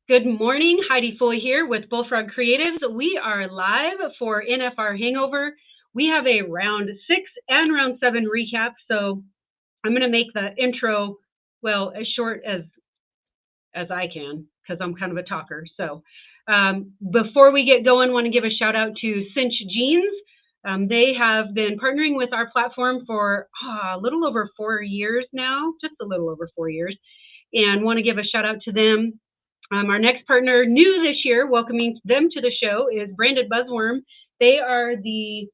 Good morning, Heidi Foy here with Bullfrog Creatives. We are live for NFR Hangover. We have a round 6 and round 7 recap, so I'm going to make the intro, as short as I can, because I'm kind of a talker. So before we get going, I want to give a shout out to Cinch Jeans. They have been partnering with our platform for a little over 4 years now, just a little over 4 years, and want to give a shout out to them. Our next partner, new this year, welcoming them to the show, is Branded Buzzworm. They are the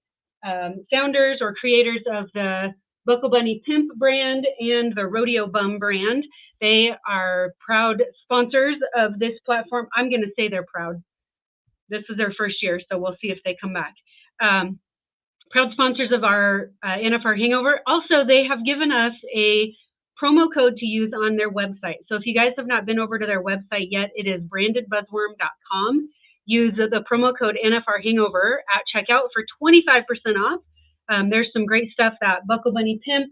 founders or creators of the Buckle Bunny Pimp brand and the Rodeo Bum brand. They are proud sponsors of this platform. I'm going to say they're proud. This is their first year, so we'll see if they come back. Proud sponsors of our NFR Hangover. Also, they have given us a promo code to use on their website. So if you guys have not been over to their website yet, it is brandedbuzzworm.com. Use the promo code NFR Hangover at checkout for 25% off. There's some great stuff, that Buckle Bunny Pimp,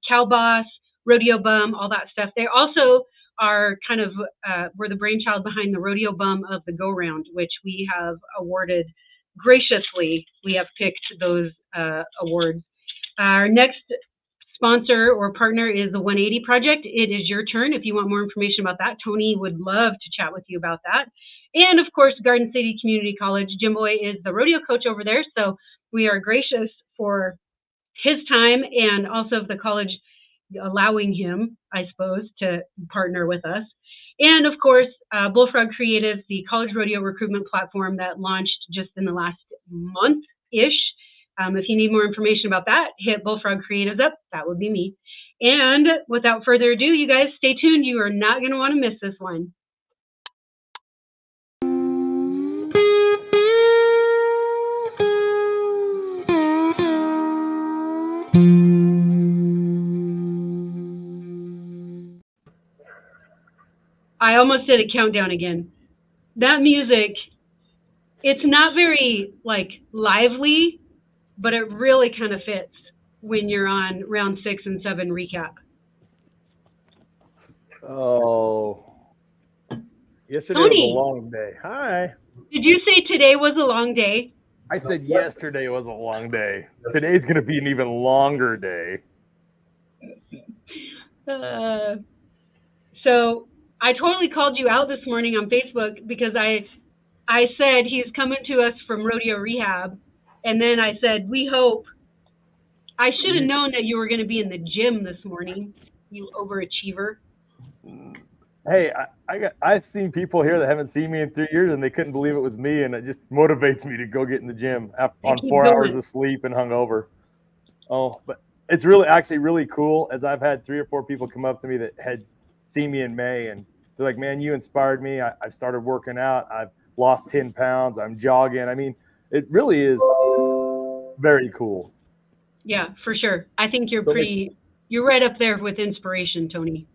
Cow Boss, Rodeo Bum, all that stuff. They also are kind of, we're the brainchild behind the Rodeo Bum of the Go Round, which we have awarded graciously. We have picked those awards. Our next sponsor or partner is the 180 Project. It is your turn. If you want more information about that, Tony would love to chat with you about that. And of course, Garden City Community College. Jim Boy is the rodeo coach over there, so we are gracious for his time and also the college allowing him, I suppose, to partner with us. And of course, Bullfrog Creatives, the college rodeo recruitment platform that launched just in the last month-ish. If you need more information about that, hit Bullfrog Creatives up. That would be me. And without further ado, you guys stay tuned. You are not going to want to miss this one. I almost did a countdown again. That music, it's not very lively, but it really kind of fits when you're on round 6 and 7 recap. Oh, yesterday Tony, was a long day. Hi. Did you say today was a long day? I said yesterday was a long day. Today's going to be an even longer day. So I totally called you out this morning on Facebook because I said he's coming to us from rodeo rehab. And then I said, we hope. I should have known that you were going to be in the gym this morning, you overachiever. Hey, I've seen people here that haven't seen me in 3 years, and they couldn't believe it was me, and it just motivates me to go get in the gym on 4 hours of sleep and hungover. Oh, but it's really cool, as I've had 3 or 4 people come up to me that had seen me in May, and they're like, man, you inspired me. I started working out. I've lost 10 pounds. I'm jogging. I mean, it really is very cool. Yeah, for sure. I think you're right up there with inspiration, Tony.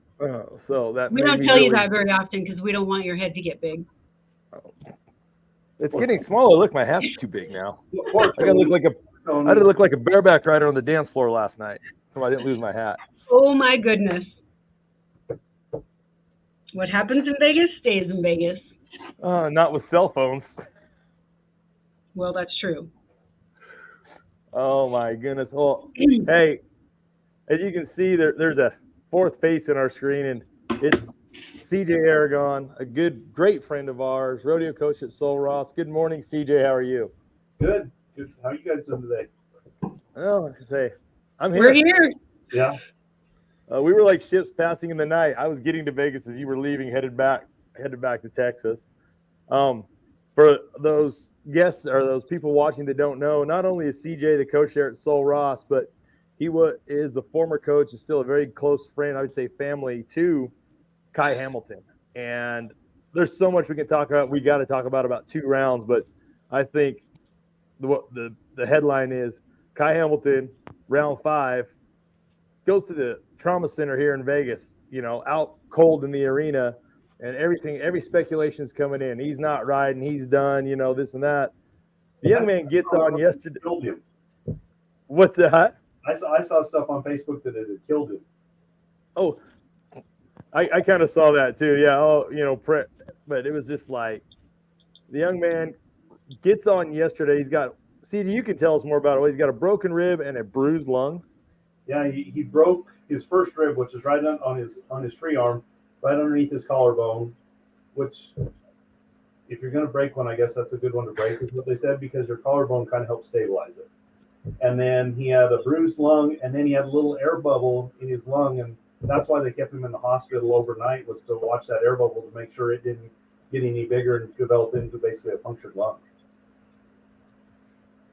So that we don't tell you that very often because we don't want your head to get big. It's getting smaller. Look, my hat's too big now. I gotta look like a bareback rider on the dance floor last night, so I didn't lose my hat. Oh my goodness! What happens in Vegas stays in Vegas. Not with cell phones. Well, that's true. Oh my goodness! Well, hey, as you can see, there's a fourth face in our screen, and it's CJ Aragon, a great friend of ours, rodeo coach at Sul Ross. Good morning, CJ. How are you? Good. How are you guys doing today? Oh, I can say, I'm here. We're here. Yeah. We were like ships passing in the night. I was getting to Vegas as you were leaving, headed back to Texas. For those guests or those people watching that don't know, not only is CJ the coach there at Sul Ross, but he is the former coach and still a very close friend, I would say family, to Kai Hamilton. And there's so much we can talk about. We got to talk about 2 rounds, but I think the headline is Kai Hamilton, round 5, goes to the trauma center here in Vegas, out cold in the arena, and every speculation is coming in. He's not riding. He's done, this and that. The young man gets on yesterday. Killed him. What's that? I saw stuff on Facebook that it had killed him. Oh, I kind of saw that too. Yeah. Oh, but it was just like the young man gets on yesterday. He's got, CD, you can tell us more about it. He's got a broken rib and a bruised lung. Yeah, he broke his first rib, which is right on his free arm, right underneath his collarbone, which if you're going to break one, I guess that's a good one to break, is what they said, because your collarbone kind of helps stabilize it. And then he had a bruised lung, and then he had a little air bubble in his lung, and that's why they kept him in the hospital overnight, was to watch that air bubble to make sure it didn't get any bigger and develop into basically a punctured lung.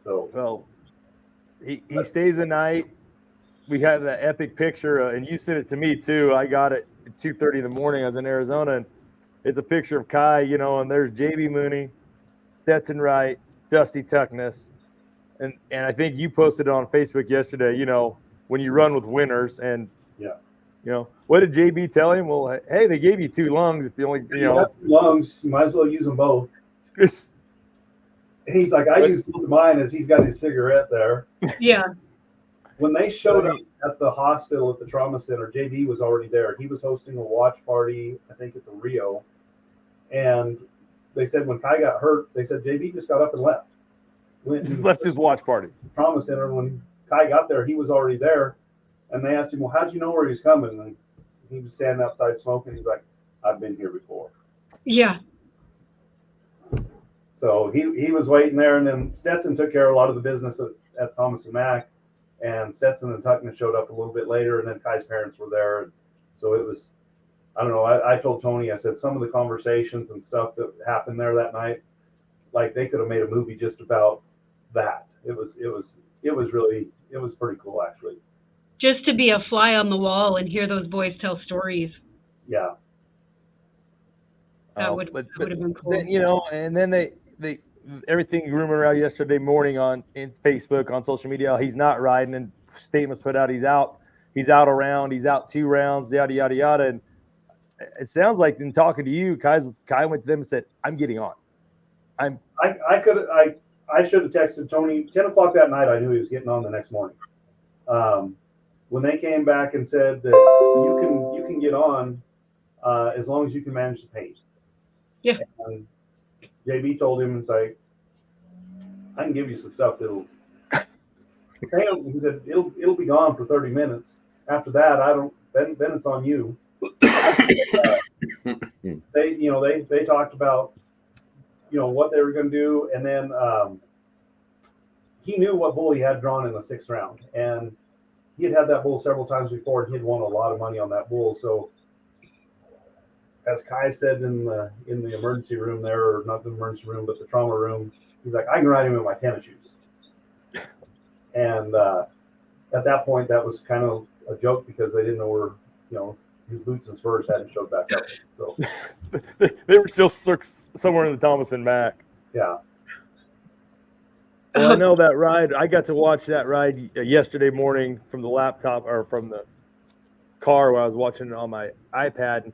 So, well, he stays the night. We have that epic picture, and you sent it to me too. I got it at 2:30 in the morning. I was in Arizona, and it's a picture of Kai, and there's JB Mooney, Stetson Wright, Dusty Tuckness, and I think you posted it on Facebook yesterday. When you run with winners, and what did JB tell him? Well, hey, they gave you 2 lungs. If you only, you have 2 lungs, you might as well use them both. He's like, I use both of mine, as he's got his cigarette there. Yeah. When they showed up at the hospital at the trauma center, JB was already there. He was hosting a watch party, I think, at the Rio. And they said when Kai got hurt, they said JB just got up and left. Left his watch party. Trauma center. And when Kai got there, he was already there. And they asked him, well, how'd you know where he was coming? And he was standing outside smoking. He's like, I've been here before. Yeah. So he was waiting there. And then Stetson took care of a lot of the business at Thomas and Mack. And Stetson and Tuckman showed up a little bit later, and then Kai's parents were there. And so it was, I don't know, I told Tony, I said, some of the conversations and stuff that happened there that night, like they could have made a movie just about that. It was pretty cool, actually. Just to be a fly on the wall and hear those boys tell stories. Yeah. That would have been cool. Then, and then they everything rumored around yesterday morning in Facebook, on social media, he's not riding, and statements put out, he's out around, he's out 2 rounds, yada yada yada. And it sounds like, in talking to you, Kai went to them and said, I'm getting on. I should have texted Tony 10 o'clock that night. I knew he was getting on the next morning. When they came back and said that you can get on as long as you can manage the pain. Yeah. And JB told him, it's like, I can give you some stuff that'll. He said it'll be gone for 30 minutes. After that, I don't. Then it's on you. They talked about what they were going to do, and then he knew what bull he had drawn in the 6th round, and he had that bull several times before, and he had won a lot of money on that bull. So, as Kai said in the emergency room there, or not the emergency room, but the trauma room, he's like, I can ride him in my tennis shoes. And at that point, that was kind of a joke, because they didn't know where, his boots and spurs hadn't showed back up. So they were still somewhere in the Thomas and Mack. Yeah. Well, I know that ride. I got to watch that ride yesterday morning from the laptop, or from the car, where I was watching it on my iPad. And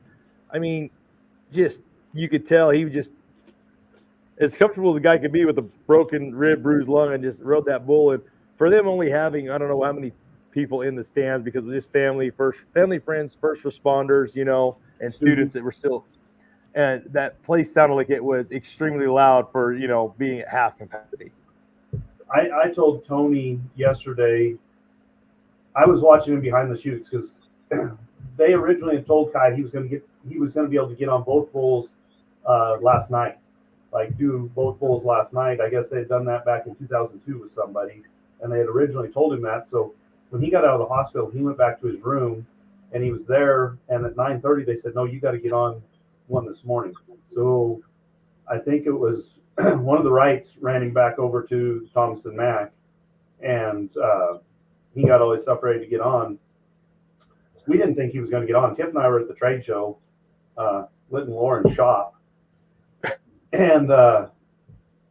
I mean, just, you could tell he was just as comfortable as a guy could be with a broken rib, bruised lung, and just rode that bull. And for them only having, I don't know how many people in the stands, because it was just family, friends, first responders, and students that were still, and that place sounded like it was extremely loud for, being at half capacity. I told Tony yesterday, I was watching him behind the chutes, because they originally had told Kai he was going to be able to get on both bulls last night, like do both bulls last night. I guess they had done that back in 2002 with somebody, and they had originally told him that. So when he got out of the hospital, he went back to his room, and he was there. And at 9:30, they said, no, you got to get on one this morning. So I think it was one of the Wrights ran him back over to Thomas and Mack, and he got all his stuff ready to get on. We didn't think he was going to get on. Tiff and I were at the trade show, Lit and Lauren's shop, and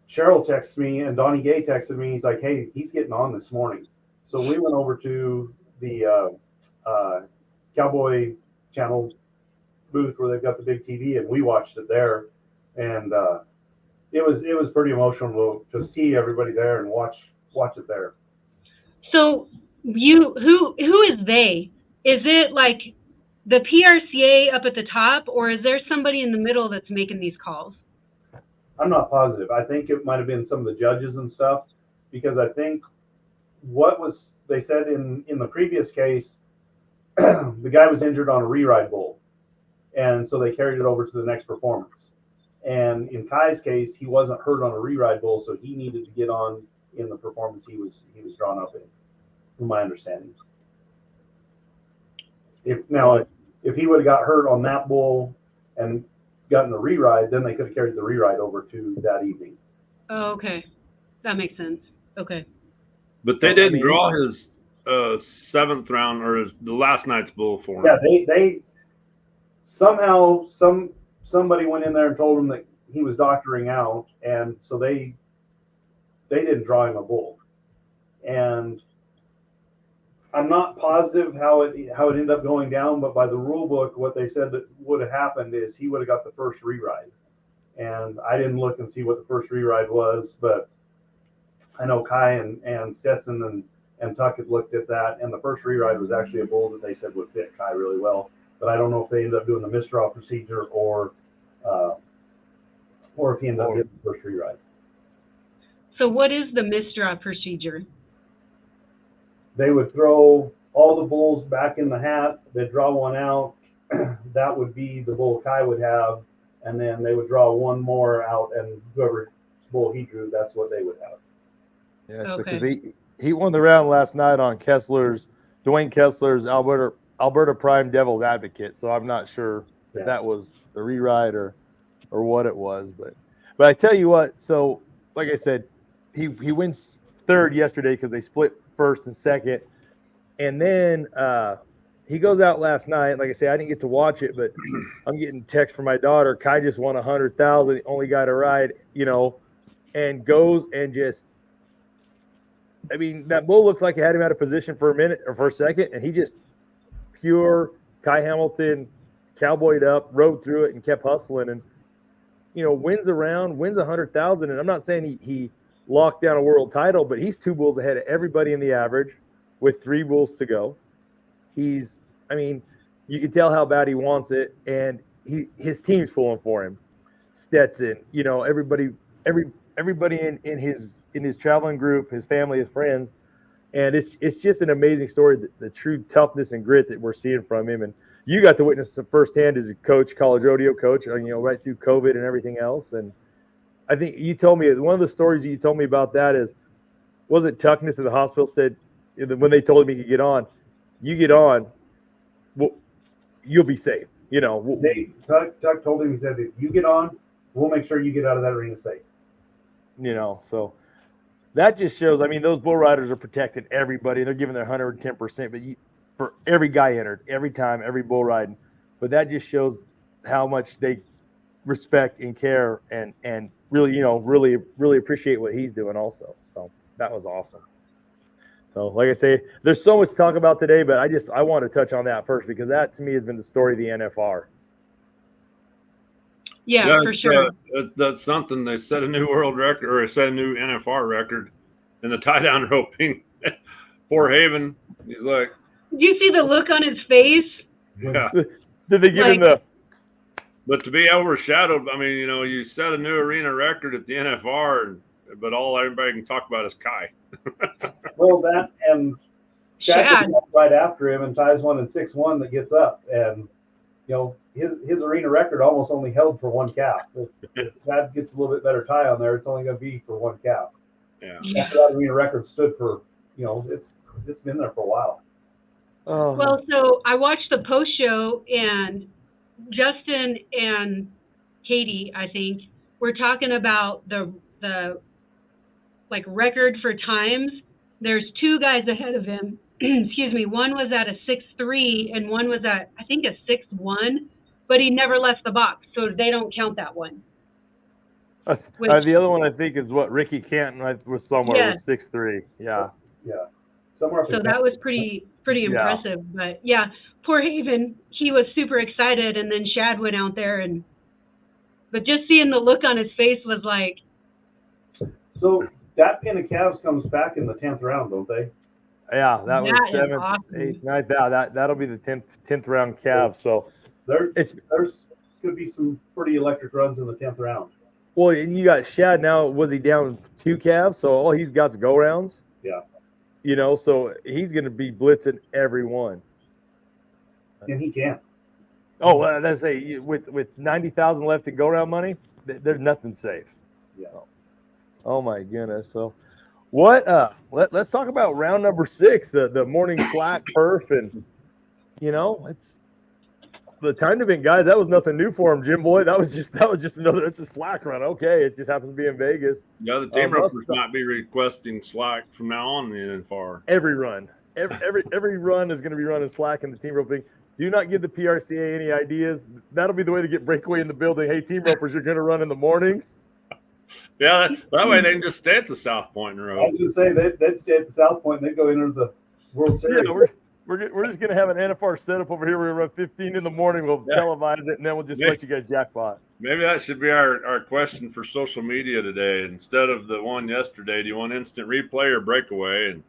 Cheryl texted me, and Donnie Gay texted me. He's like, hey, he's getting on this morning. So we went over to the Cowboy Channel booth where they've got the big TV, and we watched it there. And it was pretty emotional to see everybody there and watch it there. So who is they? Is it like the PRCA up at the top, or is there somebody in the middle that's making these calls? I'm not positive. I think it might have been some of the judges and stuff, because I think they said in the previous case, the guy was injured on a re-ride bull, and so they carried it over to the next performance. And in Kai's case, he wasn't hurt on a re-ride bull, so he needed to get on in the performance he was drawn up in, from my understanding. If he would have got hurt on that bull and gotten a re-ride, then they could have carried the re-ride over to that evening. Oh, okay. That makes sense. Okay. But they didn't draw his seventh round or the last night's bull for him. Yeah, they somehow somebody went in there and told him that he was doctoring out, and so they didn't draw him a bull. And I'm not positive how it ended up going down, but by the rule book, what they said that would have happened is he would have got the first re-ride. And I didn't look and see what the first re-ride was, but I know Kai and Stetson and Tuck had looked at that, and the first re-ride was actually a bull that they said would fit Kai really well. But I don't know if they ended up doing the misdraw procedure or if he ended up getting the first re-ride. So what is the misdraw procedure? They would throw all the bulls back in the hat. They'd draw one out. That would be the bull Kai would have. And then they would draw one more out, and whoever bull he drew, that's what they would have. Yeah, because he won the round last night on Dwayne Kessler's Alberta Prime Devil's Advocate. So I'm not sure if that was the re-ride or what it was. But I tell you what, so like I said, he wins third yesterday because they split first and second. And then he goes out last night. Like I say, I didn't get to watch it, but I'm getting text from my daughter. Kai just won $100,000, the only guy to ride, and goes and just, I mean, that bull looks like it had him out of position for a minute or for a second, and he just pure Kai Hamilton cowboyed up, rode through it, and kept hustling, and wins a round, wins $100,000. And I'm not saying he locked down a world title, but he's 2 bulls ahead of everybody in the average with 3 bulls to go. You can tell how bad he wants it, and his team's pulling for him. Stetson, everybody in his traveling group, his family, his friends, and it's just an amazing story. The true toughness and grit that we're seeing from him, and you got to witness it firsthand as a coach, college rodeo coach, right through COVID and everything else. And I think you told me one of the stories that you told me about that was it Tuckness at the hospital said when they told him he could get on, you get on, well, you'll be safe. Tuck told him, he said, if you get on, we'll make sure you get out of that arena safe. So that just shows, those bull riders are protecting everybody. They're giving their 110%, but for every guy entered, every time, every bull riding. But that just shows how much they respect and care and really, really, really appreciate what he's doing also. So that was awesome. So like I say, there's so much to talk about today, but I want to touch on that first because that to me has been the story of the NFR. Yeah, for sure. That's something. They set a new world record, or set a new NFR record in the tie-down roping. Poor Haven, he's like. Do you see the look on his face? Yeah. Did they give him the? But to be overshadowed, you set a new arena record at the NFR, but all everybody can talk about is Kai. Well, that and Shad right after him and ties one in 6-1 that gets up, and his arena record almost only held for 1 calf. If that gets a little bit better tie on there, it's only going to be for 1 calf. Yeah. After that arena record stood for, it's been there for a while. Oh. Well, so I watched the post show, and Justin and Katie, I think, were talking about the record for times. There's 2 guys ahead of him. Excuse me. One was at a 6.3 and one was at, I think, a 6.1, but he never left the box, so they don't count that one. The other one I think is what Ricky Canton was somewhere was 6.3. Yeah. Yeah. Somewhere. So that was pretty impressive. But yeah, poor Haven, he was super excited, and then Shad went out there, but just seeing the look on his face was like. So that pin of calves comes back in the 10th round, don't they? Yeah, that was That is 7th, awesome. 8th, 9th. That'll be the 10th round calf. So There's could be some pretty electric runs in the 10th round. well, you got Shad now. Was he down 2 calves? So all he's got is go rounds. Yeah. So he's going to be blitzing every one. And he can. Oh, let's say with 90,000 left in go round money, there's nothing safe. Yeah. Oh my goodness. So what? Let's talk about round number 6, the morning slack perf, and it's the time event guys. That was nothing new for him, Jim Boy. That was just another. It's a slack run. Okay, it just happens to be in Vegas. Yeah, the team ropers might be requesting slack from now on in the NFR. Every run, every run is going to be running slack in the team roping. Do not give the PRCA any ideas. That'll be the way to get breakaway in the building. Hey, team ropers, you're going to run in the mornings. Yeah, that way they can just stay at the South Point in a row. I was going to say they'd stay at the South Point and they'd go into the World Series. Yeah, we're just going to have an NFR setup over here. We're going to run 15 in the morning. We'll televise it, and then we'll just let you guys jackpot. Maybe that should be our question for social media today. Instead of the one yesterday, do you want instant replay or breakaway? And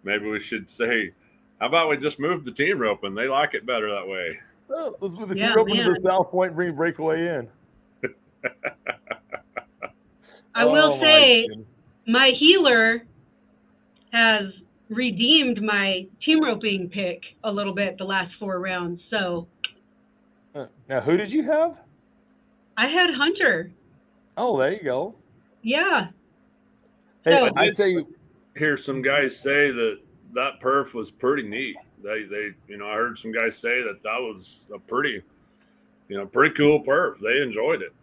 maybe we should say, how about we just move the team roping? They like it better that way. Well, let's move the team roping to the South Point and bring breakaway in. I will say my healer has redeemed my team roping pick a little bit the last 4 rounds. So now, who did you have? I had Hunter. Oh, there you go. Yeah. Hey, So, I tell you, hear some guys say that perf was pretty neat. They I heard some guys say that was a pretty cool perf. They enjoyed it.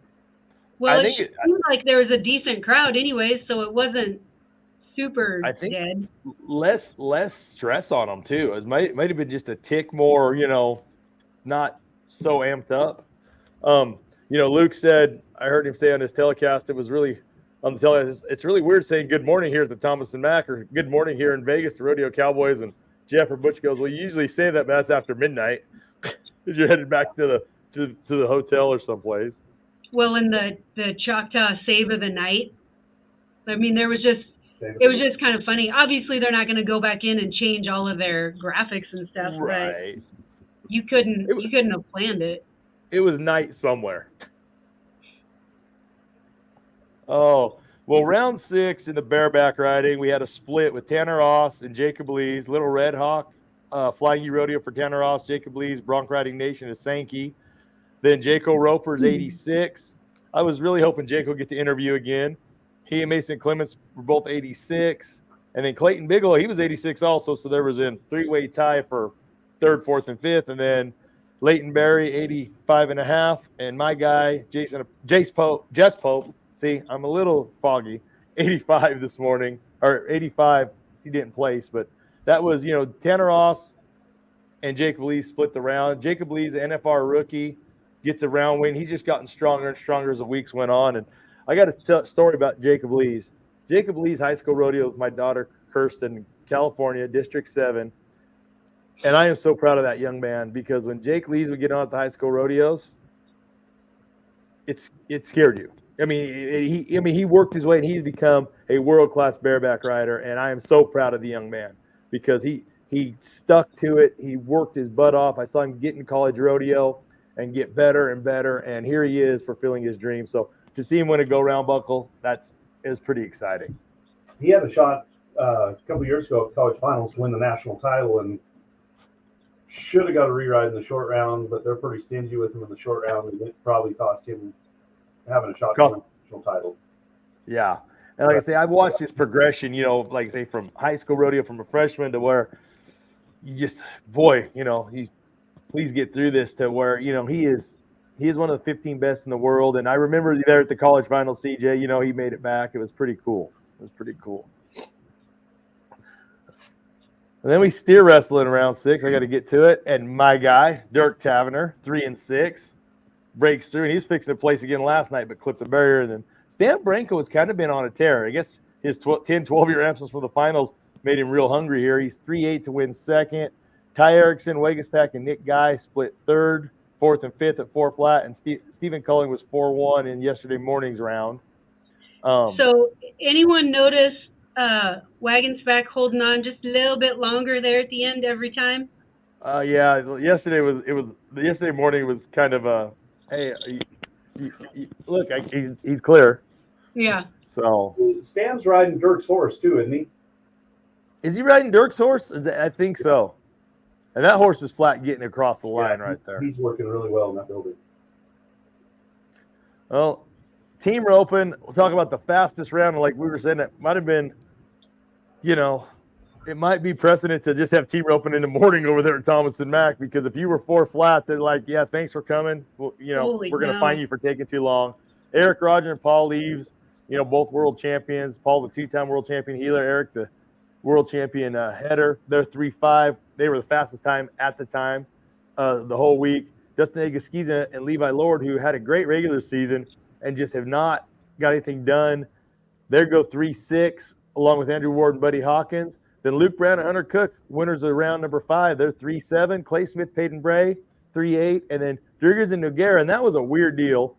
Well, it seemed like there was a decent crowd anyway, so it wasn't super dead. Less stress on them too. It might have been just a tick more, not so amped up. Luke said, I heard him say on his telecast, it was really on the telecast. It's really weird saying good morning here at the Thomas and Mack, or good morning here in Vegas to Rodeo Cowboys. And Jeff or Butch goes, well, you usually say that, but that's after midnight because you're headed back to the hotel or someplace. Well, in the Choctaw Save of the Night, I mean, it was just kind of funny. Obviously, they're not going to go back in and change all of their graphics and stuff, right? But you couldn't have planned it. It was night somewhere. Oh, well, round 6 in the bareback riding, we had a split with Tanner Ross and Jacob Lees, Little Red Hawk, Flying U Rodeo for Tanner Ross, Jacob Lees, Bronc Riding Nation is Sankey. Then Jaco Roper's 86. I was really hoping Jaco would get the interview again. He and Mason Clements were both 86. And then Clayton Bigelow, he was 86 also. So there was a 3-way tie for 3rd, 4th, and 5th. And then Leighton Berry, 85.5. And my guy, Jess Pope. See, I'm a little foggy. 85 this morning. Or 85, he didn't place. But that was, Tanner Ross and Jacob Lee split the round. Jacob Lee's an NFR rookie. Gets a round win. He's just gotten stronger and stronger as the weeks went on. And I got a story about Jacob Lee's. Jacob Lee's high school rodeo with my daughter, Kirsten, California, District 7. And I am so proud of that young man because when Jake Lees would get on at the high school rodeos, it scared you. I mean, he worked his way and he's become a world-class bareback rider. And I am so proud of the young man because he stuck to it. He worked his butt off. I saw him get in college rodeo and get better and better, and here he is fulfilling his dream. So to see him win a go-round buckle, is pretty exciting. He had a shot a couple years ago at the college finals to win the national title, and should have got a reride in the short round, but they're pretty stingy with him in the short round, and it probably cost him having a shot to win the national title. Yeah, and like I say, I've watched his progression, like I say, from high school rodeo from a freshman to where you just, please get through this to where, he is one of the 15 best in the world. And I remember there at the college final, CJ, he made it back. It was pretty cool. And then we steer wrestle in round 6. I got to get to it. And my guy, Dirk Tavener, 3-6, breaks through. And he's fixing to place again last night, but clipped the barrier. And then Stan Branco has kind of been on a tear. I guess his 10, 12-year absence from the finals made him real hungry here. He's 3-8 to win second. Ty Erickson, Wegaspack, and Nick Guy split 3rd, 4th, and 5th at 4 flat, and Stephen Culling was 4-1 in yesterday morning's round. So anyone notice Wagon Spec holding on just a little bit longer there at the end every time. Yeah. Yesterday morning was kind of a, hey, look, he's clear. Yeah. So Stan's riding Dirk's horse too, isn't he? is he riding Dirk's horse? I think so. And that horse is flat getting across the line right there. He's working really well in that building. Well, team roping, we'll talk about the fastest round. Like we were saying, it might have been, it might be precedent to just have team roping in the morning over there at Thomas and Mack, because if you were 4 flat, they're like, yeah, thanks for coming. Well, we're going to fine you for taking too long. Eric, Roger, and Paul Leaves, both world champions. Paul's a 2-time world champion healer. Eric, the world champion header. They're 3.5. They were the fastest time at the time the whole week. Dustin Agaskiza and Levi Lord, who had a great regular season and just have not got anything done. They go 3.6, along with Andrew Ward and Buddy Hawkins. Then Luke Brown and Hunter Cook, winners of round number 5. They're 3.7. Clay Smith, Peyton Bray, 3.8. And then Driggers and Noguera, and that was a weird deal.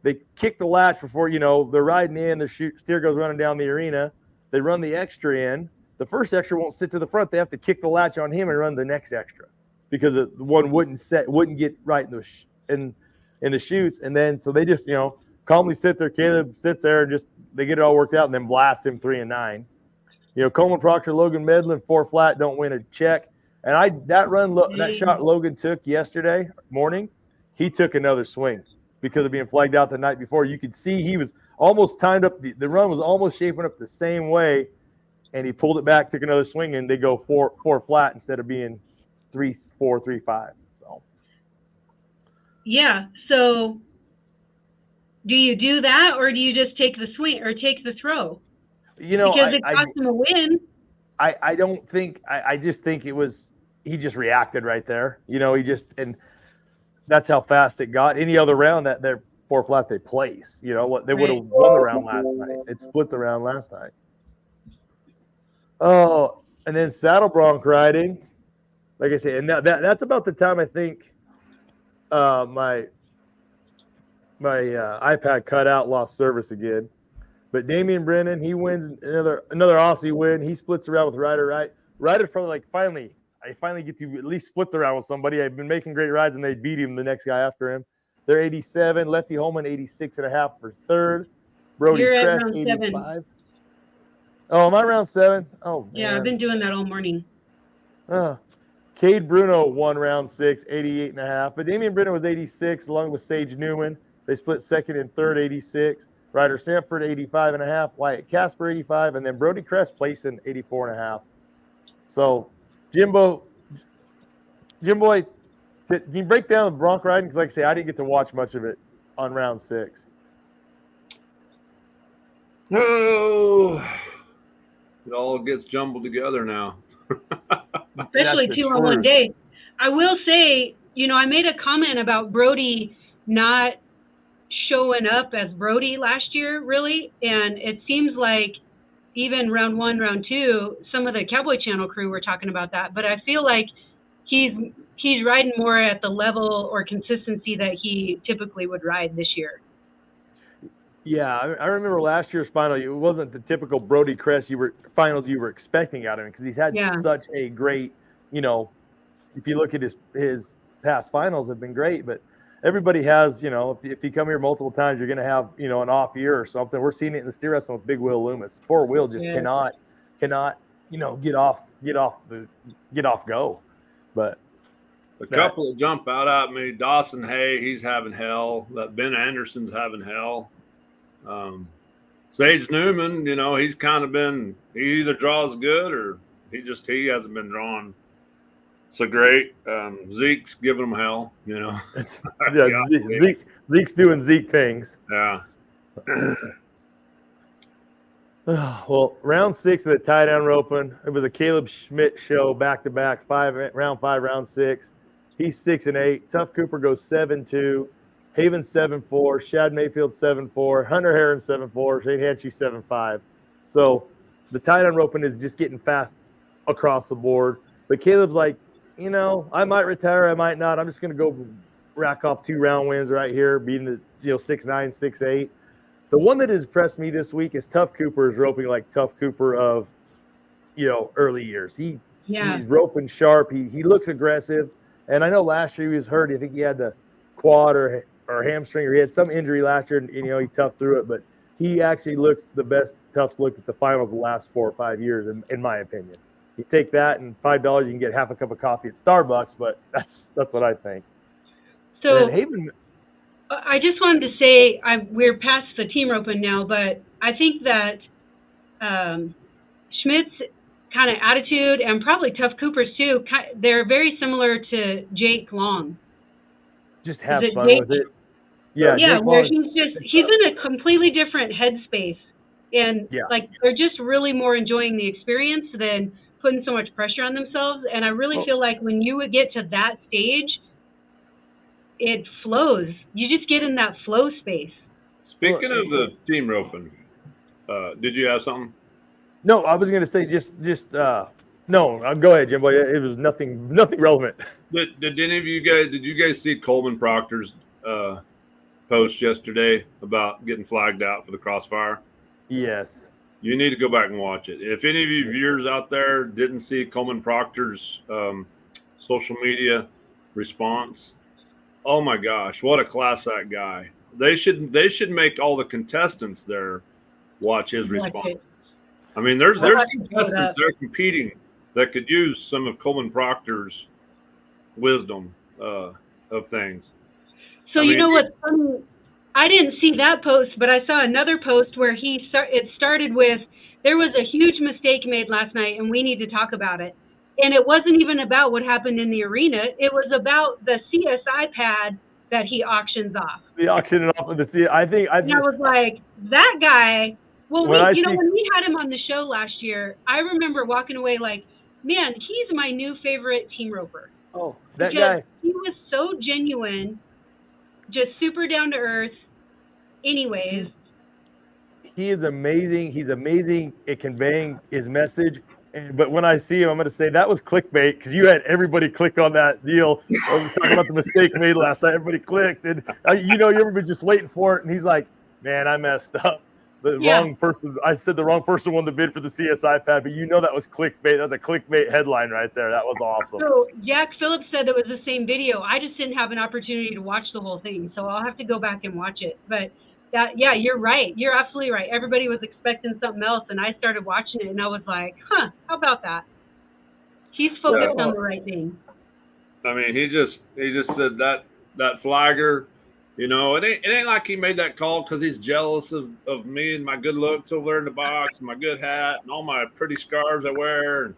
They kick the latch before, they're riding in. The steer goes running down the arena. They run the extra in. The first extra won't sit to the front. They have to kick the latch on him and run the next extra because the one wouldn't get right in the chutes. And then so they just calmly sit there. Caleb sits there and just they get it all worked out and then blast him 3 and 9. Coleman Proctor, Logan Medlin 4 flat don't win a check. And that shot Logan took yesterday morning, he took another swing because of being flagged out the night before. You could see he was almost timed up. The run was almost shaping up the same way. And he pulled it back, took another swing, and they go 4 flat instead of being 3-4, 3-5. So, yeah. So, do you do that, or do you just take the swing or take the throw? Because it cost him a win. I don't think. I just think it was. He just reacted right there. And that's how fast it got. Any other round that they're 4 flat, they place. They would have won the round last night. It split the round last night. Oh, and then saddle bronc riding, like I say, and that's about the time I think my iPad cut out, lost service again. But Damian Brennan, he wins another Aussie win. He splits around with Ryder right. Ryder probably I finally get to at least split the round with somebody. I've been making great rides, and they beat him, the next guy after him. They're 87. Lefty Holman, 86.5 for third. Brody Crest, 85. 7. Oh, am I round 7? Oh, man. Yeah, I've been doing that all morning. Cade Bruno won round 6, 88.5. But Damian Brennan was 86, along with Sage Newman. They split second and third, 86. Ryder Sanford, 85.5. Wyatt Casper, 85. And then Brody Crest placing 84.5. So, Jimbo, can you break down the bronc riding? Because, like I say, I didn't get to watch much of it on round 6. No. It all gets jumbled together now. Especially 2 on one day. I will say, I made a comment about Brody not showing up as Brody last year, really. And it seems like even round 1, round 2, some of the Cowboy Channel crew were talking about that. But I feel like he's riding more at the level or consistency that he typically would ride this year. Yeah, I remember last year's final. It wasn't the typical Brody Crest finals you were expecting out of him because he's had such a great, if you look at his past finals have been great, but everybody has, if you come here multiple times, you're going to have, an off year or something. We're seeing it in the steer wrestling with Big Will Loomis. Poor Will just cannot, get off go. But a couple that jump out at me, Dawson Hay, he's having hell. Ben Anderson's having hell. Sage Newman, he's kind of been, he either draws good or he hasn't been drawn so great. Zeke's giving him hell, Zeke's doing Zeke things. Yeah. Well, round 6 of the tie down roping, it was a Caleb Schmidt show back to back, round 5, round 6. He's 6 and 8. Tough Cooper goes 7-2. Haven 7-4, Shad Mayfield 7-4, Hunter Heron 7-4, Shane Hanchy 7-5. So the tie down roping is just getting fast across the board. But Caleb's like, I might retire, I might not. I'm just going to go rack off 2 round wins right here, beating the 6'9", 6'8". The one that has impressed me this week is Tough Cooper is roping like Tough Cooper of, early years. He's roping sharp. He looks aggressive. And I know last year he was hurt. I think he had the quad or hamstring, or he had some injury last year, and he toughed through it. But he actually looks the best Tough's looked at the finals the last 4 or 5 years, in my opinion. You take that and $5, you can get half a cup of coffee at Starbucks. But that's what I think. So Haven, I just wanted to say we're past the team roping now, but I think that Schmidt's kind of attitude, and probably Tough Cooper's too, they're very similar to Jake Long. Just have fun with it. Yeah, where he's in a completely different headspace, and they're just really more enjoying the experience than putting so much pressure on themselves. And I really feel like when you would get to that stage, it flows. You just get in that flow space. Speaking of the team roping, did you have something? No, I was going to say no. Go ahead, Jim. Boy, it was nothing relevant. Did any of you guys? Did you guys see Coleman Proctor's post yesterday about getting flagged out for the crossfire? Yes. You need to go back and watch it. If any of you viewers out there didn't see Coleman Proctor's social media response, oh my gosh, what a class act guy! They should make all the contestants there watch his response. I mean, there's contestants there competing that could use some of Coleman Proctor's wisdom of things. So you know what's funny? I didn't see that post, but I saw another post where it started with, there was a huge mistake made last night and we need to talk about it. And it wasn't even about what happened in the arena. It was about the CSI pad that he auctions off. He auctioned it off with the CSI. And I was like, that guy. Well, when we had him on the show last year, I remember walking away like, man, he's my new favorite team roper. Oh, that guy. He was so genuine, just super down to earth. Anyways. He is amazing. He's amazing at conveying his message. But when I see him, I'm going to say that was clickbait, because you had everybody click on that deal. I was talking about the mistake made last night. Everybody clicked. And, everybody's just waiting for it. And he's like, man, I messed up. Wrong person. I said the wrong person won the bid for the CSI pad, but that was clickbait. That was a clickbait headline right there. That was awesome. So Jack Phillips said it was the same video. I just didn't have an opportunity to watch the whole thing, so I'll have to go back and watch it. But you're right. You're absolutely right. Everybody was expecting something else, and I started watching it, and I was like, how about that? He's focused on the right thing. I mean, he just said that flagger. It ain't like he made that call because he's jealous of me and my good looks over there in the box and my good hat and all my pretty scarves I wear. And,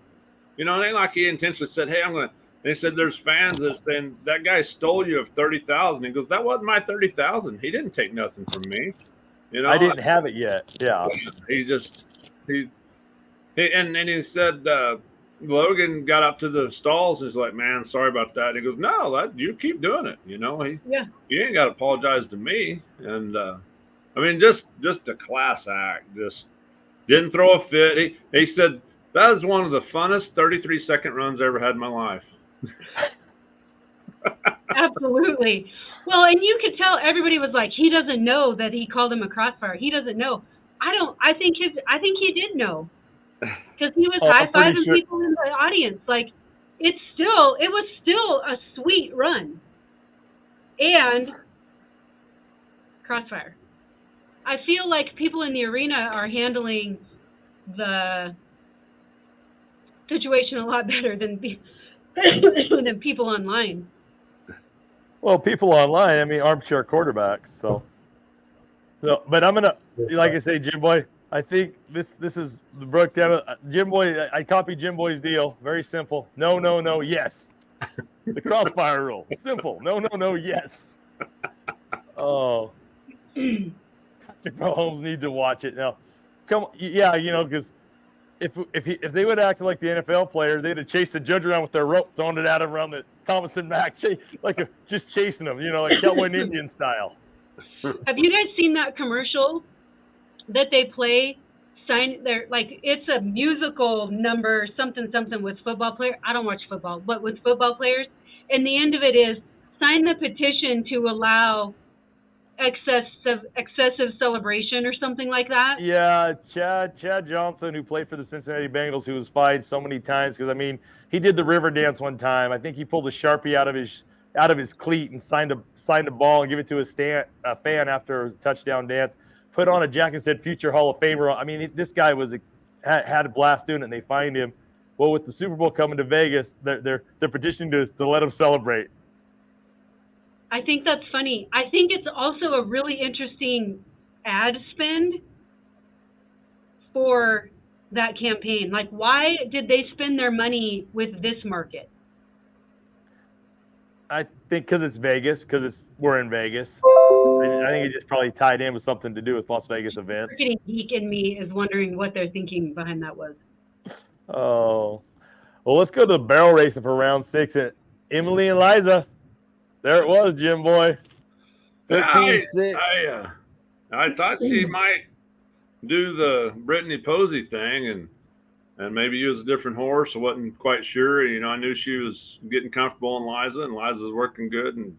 it ain't like he intentionally said, hey, I'm going to. And he said there's fans that are saying that guy stole you of 30,000. He goes, that wasn't my 30,000. He didn't take nothing from me. I didn't have it yet. Yeah. He said, Logan got up to the stalls and he's like, man, sorry about that. And he goes, no, you keep doing it. You ain't got to apologize to me. And just a class act. Just didn't throw a fit. He said that is one of the funnest 33-second runs I ever had in my life. Absolutely. Well, and you could tell everybody was like, he doesn't know that he called him a crossfire. He doesn't know. I think he did know. Because he was high-fiving people in the audience. Like, it was still a sweet run. And crossfire. I feel like people in the arena are handling the situation a lot better than people online. Well, people online, armchair quarterbacks. So, no, but I'm gonna, like I say, Jim Boy. I think this is the Brooke. Jim Boy, I copied Jim Boy's deal. Very simple. No, yes. The crossfire rule. Simple. No, yes. Oh. Patrick Mahomes needs to watch it now. Come on, because if they would act like the NFL players, they'd have chased the judge around with their rope, throwing it at him around the Thomas and Mack, just chasing them, like Cowboy and Indian style. Have you guys seen that commercial that they play? It's a musical number, something with football players. I don't watch football, but with football players. And the end of it is, sign the petition to allow excessive celebration or something like that. Yeah, Chad Johnson, who played for the Cincinnati Bengals, who was fined so many times because I mean he did the river dance one time. I think he pulled a Sharpie out of his cleat and signed a ball and give it to a fan after a touchdown dance. Put on a jacket and said "Future Hall of Famer." I mean, this guy had a blast doing it, and they fined him. Well, with the Super Bowl coming to Vegas, they're petitioning to let him celebrate. I think that's funny. I think it's also a really interesting ad spend for that campaign. Like, why did they spend their money with this market? I think because it's Vegas, we're in Vegas. I think it just probably tied in with something to do with Las Vegas events. Marketing geek in me is wondering what their thinking behind that was. Oh, well, let's go to the barrel racing for round 6 at Emily and Liza. There it was, Jim boy. 13-6. I thought she might do the Brittany Posey thing and maybe use a different horse. I wasn't quite sure. You know, I knew she was getting comfortable in Liza, and Liza's working good, and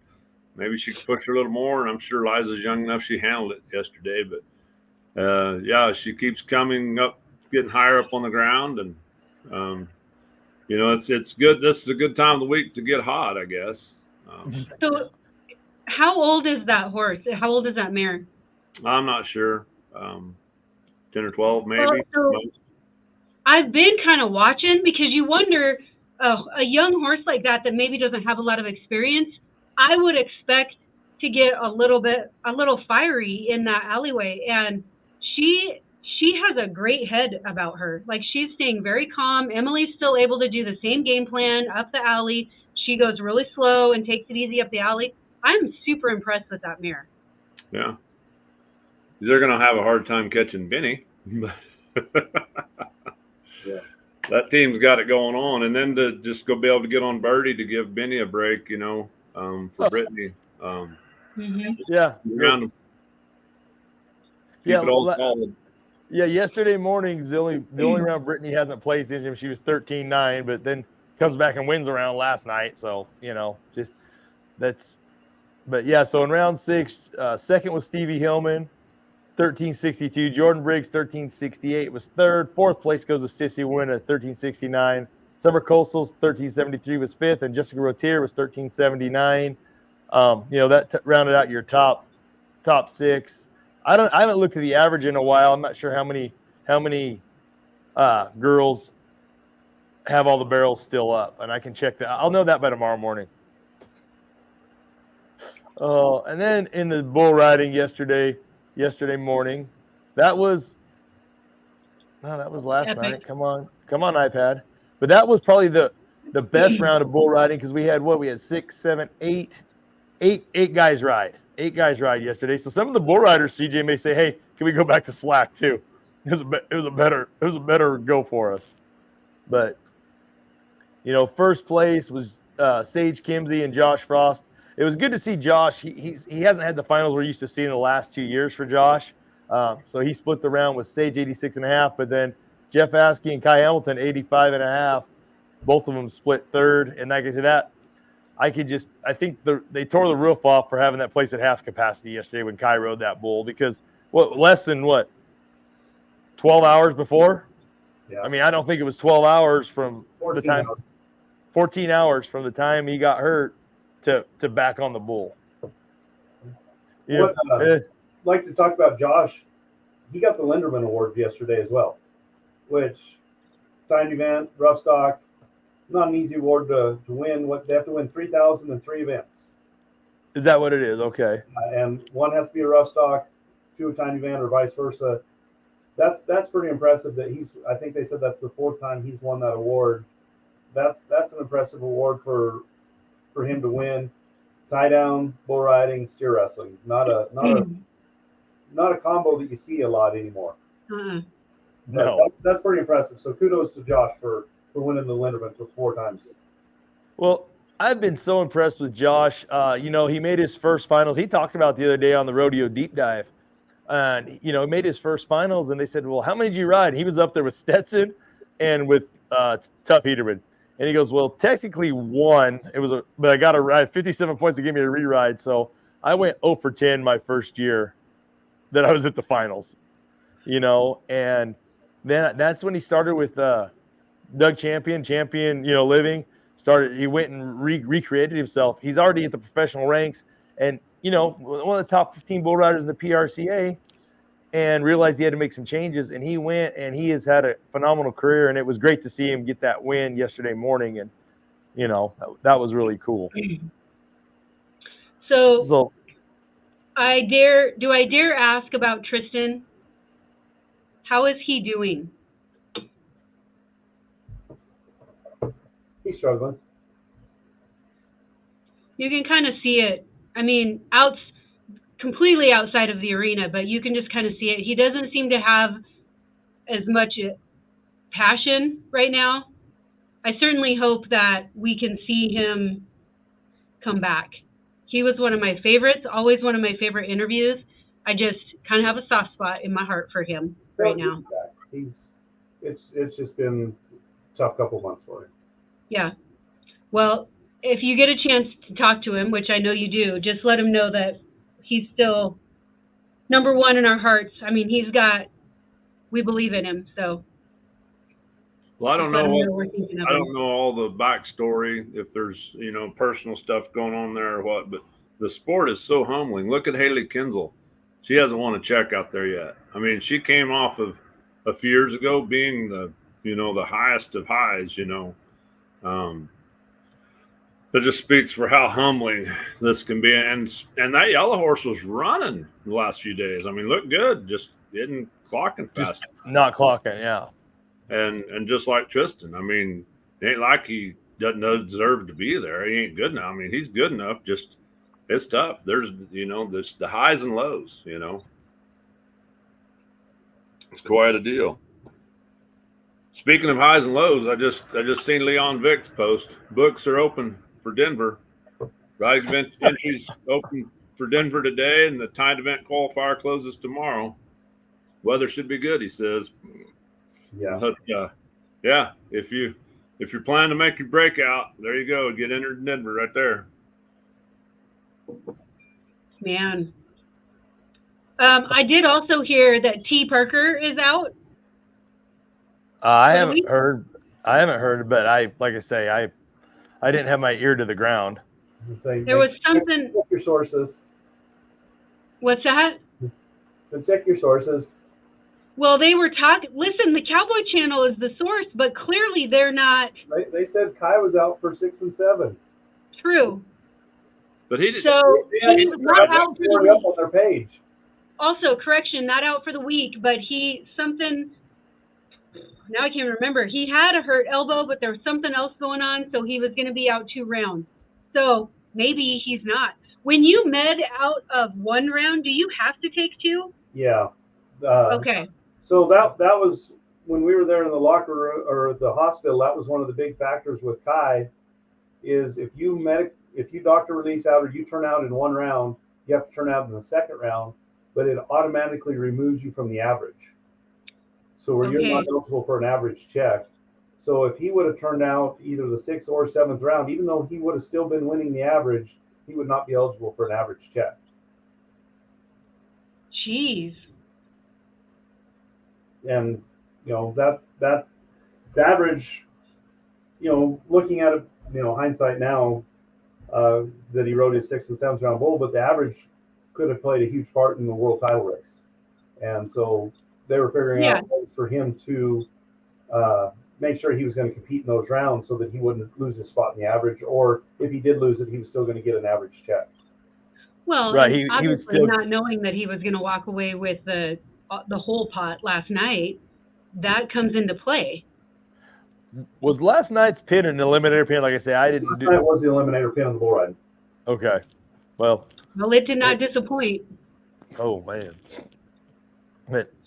maybe she could push her a little more. And I'm sure Liza's young enough. She handled it yesterday, but yeah, she keeps coming up, getting higher up on the ground, and you know, it's good. This is a good time of the week to get hot, I guess. So, how old is that horse? How old is that mare? I'm not sure. 10 or 12, maybe. Well, so I've been kind of watching because you wonder, a young horse like that maybe doesn't have a lot of experience, I would expect to get a little fiery in that alleyway. And she has a great head about her. Like, she's staying very calm. Emily's still able to do the same game plan up the alley. She goes really slow and takes it easy up the alley. I'm super impressed with that mare. Yeah. They're going to have a hard time catching Benny. Yeah. That team's got it going on. And then to just go be able to get on Birdie to give Benny a break, you know, for Brittany. Yeah. Around them. Keep it all solid. Yeah, yesterday morning's the only round Brittany hasn't placed in him. She was 13-9, but then comes back and wins around last night. So, you know, just that's – but, yeah, so in round 6, second was Stevie Hillman, 13.62. Jordan Briggs, 13.68 was third. Fourth place goes to Sissy Wynn at 13.69. Summer Coastals, 13.73 was fifth, and Jessica Rotier was 13.79. You know, that rounded out your top 6. I haven't looked at the average in a while. I'm not sure how many girls have all the barrels still up, and I can check that. I'll know that by tomorrow morning. And then in the bull riding yesterday morning, that was last night. Come on, iPad. But that was probably the best round of bull riding because we had 6, 7, 8 guys ride. 8 guys ride yesterday. So some of the bull riders, CJ, may say, "Hey, can we go back to slack too?" It was a better go for us. But you know, first place was Sage Kimsey and Josh Frost. It was good to see Josh. He hasn't had the finals we're used to seeing in the last 2 years for Josh. So he split the round with Sage 86.5, but then Jeff Askey and Kai Hamilton 85.5. Both of them split third, and like I said, that I think they tore the roof off for having that place at half capacity yesterday when Kai rode that bull because less than 12 hours before? Yeah. I mean, I don't think it was 12 hours from the time. 14 hours from the time he got hurt to back on the bull. Yeah. I'd like to talk about Josh. He got the Linderman Award yesterday as well, which timed event, rough stock, not an easy award to win. They have to win 3,000 in 3 events. Is that what it is? Okay. And one has to be a rough stock, 2 a timed event, or vice versa. That's pretty impressive. I think they said that's the 4th time he's won that award. That's an impressive award for him to win. Tie down, bull riding, steer wrestling. Not a combo that you see a lot anymore. No. That's pretty impressive. So kudos to Josh for winning the Linderman for 4 times. Well, I've been so impressed with Josh. You know, he made his first finals. He talked about the other day on the Rodeo Deep Dive. And, you know, he made his first finals, and they said, well, how many did you ride? And he was up there with Stetson and with Tuff Heaterman. And he goes, well, technically 1. But I got to ride 57 points to give me a re-ride. So I went 0 for 10 my first year that I was at the finals, you know, and then that's when he started with Doug Champion, you know, living. He went and recreated himself. He's already at the professional ranks, and you know, one of the top 15 bull riders in the PRCA, and realized he had to make some changes. And he went, and he has had a phenomenal career. And it was great to see him get that win yesterday morning. And you know, that was really cool. So, So do I dare ask about Tristan? How is he doing? He's struggling. You can kind of see it. I mean, completely outside of the arena, but you can just kind of see it. He doesn't seem to have as much passion right now. I certainly hope that we can see him come back. He was one of my favorites, always one of my favorite interviews. I just kind of have a soft spot in my heart for him right now. It's just been a tough couple months for him. Yeah. Well, if you get a chance to talk to him, which I know you do, just let him know that he's still number one in our hearts. I mean, we believe in him, so. Well, I don't know all the backstory, if there's, you know, personal stuff going on there or what, but the sport is so humbling. Look at Haley Kinzel. She hasn't won a check out there yet. I mean, she came off of a few years ago being the highest of highs, you know. That just speaks for how humbling this can be. And that yellow horse was running the last few days. I mean, looked good, just didn't clocking fast. Just not clocking, yeah. And just like Tristan, I mean, it ain't like he doesn't deserve to be there. He ain't good enough. I mean, he's good enough. Just it's tough. There's, you know, the highs and lows. You know, it's quite a deal. Speaking of highs and lows, I just seen Leon Vick's post. Books are open for Denver. Riding event entries open for Denver today, and the timed event qualifier closes tomorrow. Weather should be good, he says. Yeah. But, yeah. If you're planning to make your breakout, there you go. Get entered in Denver right there. Man. I did also hear that T. Parker is out. I haven't heard, but like I say, I didn't have my ear to the ground. There was something. Check your sources. What's that? So check your sources. Well, they were talking. Listen, the Cowboy Channel is the source, but clearly they're not. They said Kai was out for 6 and 7. True. But he did. So he was not out for the week. Up on their page. Also, correction, not out for the week, but now I can't remember. He had a hurt elbow, but there was something else going on, so he was going to be out 2 rounds. So maybe he's not. When you med out of 1 round, do you have to take 2? Yeah. Okay. So that was when we were there in the locker room or the hospital. That was one of the big factors with Kai, is if you doctor release out or you turn out in 1 round, you have to turn out in the 2nd round, but it automatically removes you from the average. So you're not eligible for an average check. So if he would have turned out either the 6th or 7th round, even though he would have still been winning the average, he would not be eligible for an average check. Jeez. And you know that the average, you know, looking at it, you know, hindsight now, that he rode his 6th and 7th round bull, but the average could have played a huge part in the world title race. And so they were figuring out ways for him to make sure he was going to compete in those rounds so that he wouldn't lose his spot in the average, or if he did lose it, he was still going to get an average check. Well, right. He was still not knowing that he was going to walk away with the whole pot last night. That comes into play. Was last night's pin an eliminator pin? Like I say, I didn't. Last night was the eliminator pin on the bull riding. Okay. Well, it did not disappoint. Oh man.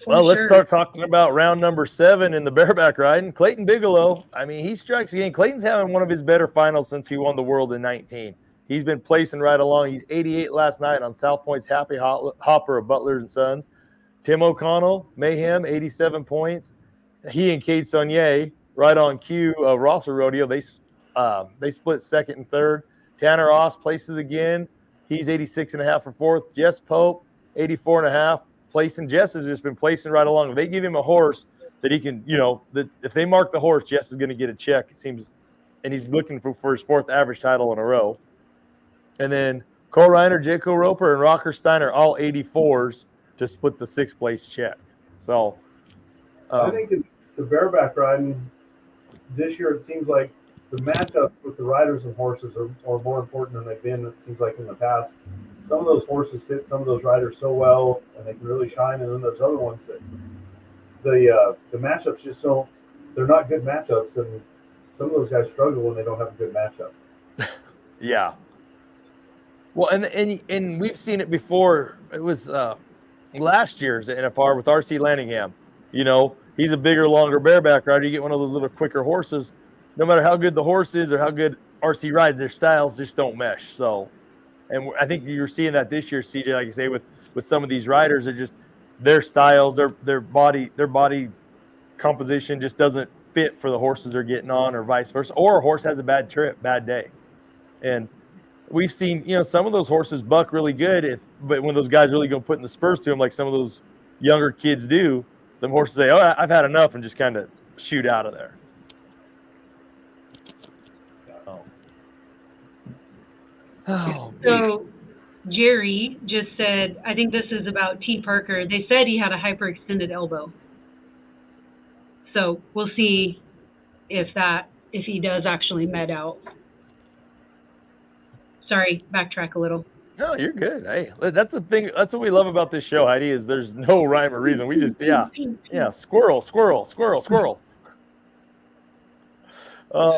Well, let's start talking about round number 7 in the bareback riding. Clayton Bigelow. I mean, he strikes again. Clayton's having one of his better finals since he won the world in 19. He's been placing right along. He's 88 last night on South Point's Happy Hopper of Butlers and Sons. Tim O'Connell, Mayhem, 87 points. He and Cade Saunier, right on cue of Rosser Rodeo, they split 2nd and 3rd. Tanner Ross places again. He's 86.5 for fourth. Jess Pope, 84.5. Placing. Jess has just been placing right along. If they give him a horse that he can, that if they mark the horse, Jess is going to get a check, it seems. And he's looking for his fourth average title in a row. And then Cole Reiner, Jaco Roper, and Rocker Steiner, all 84s to split the sixth place check. So I think in the bareback riding this year, it seems like the matchup with the riders and horses are more important than they've been, it seems like, in the past. Some of those horses fit some of those riders so well, and they can really shine. And then there's other ones that the matchups just don't – they're not good matchups, and some of those guys struggle when they don't have a good matchup. Yeah. Well, and we've seen it before. It was last year's NFR with R.C. Lanningham. He's a bigger, longer bareback rider. You get one of those little quicker horses. No matter how good the horse is or how good R.C. rides, their styles just don't mesh. So, and I think you're seeing that this year, CJ, like you say, with some of these riders, they're just their styles, their body composition just doesn't fit for the horses they're getting on, or vice versa. Or a horse has a bad day. And we've seen, some of those horses buck really good, but when those guys really go putting the spurs to them, like some of those younger kids do, them horses say, "Oh, I've had enough," and just kind of shoot out of there. So Jerry just said, I think this is about T. Parker. They said he had a hyperextended elbow. So we'll see if he does actually med out. Sorry, backtrack a little. No, you're good. Hey, that's the thing. That's what we love about this show, Heidi, is there's no rhyme or reason. We just, squirrel.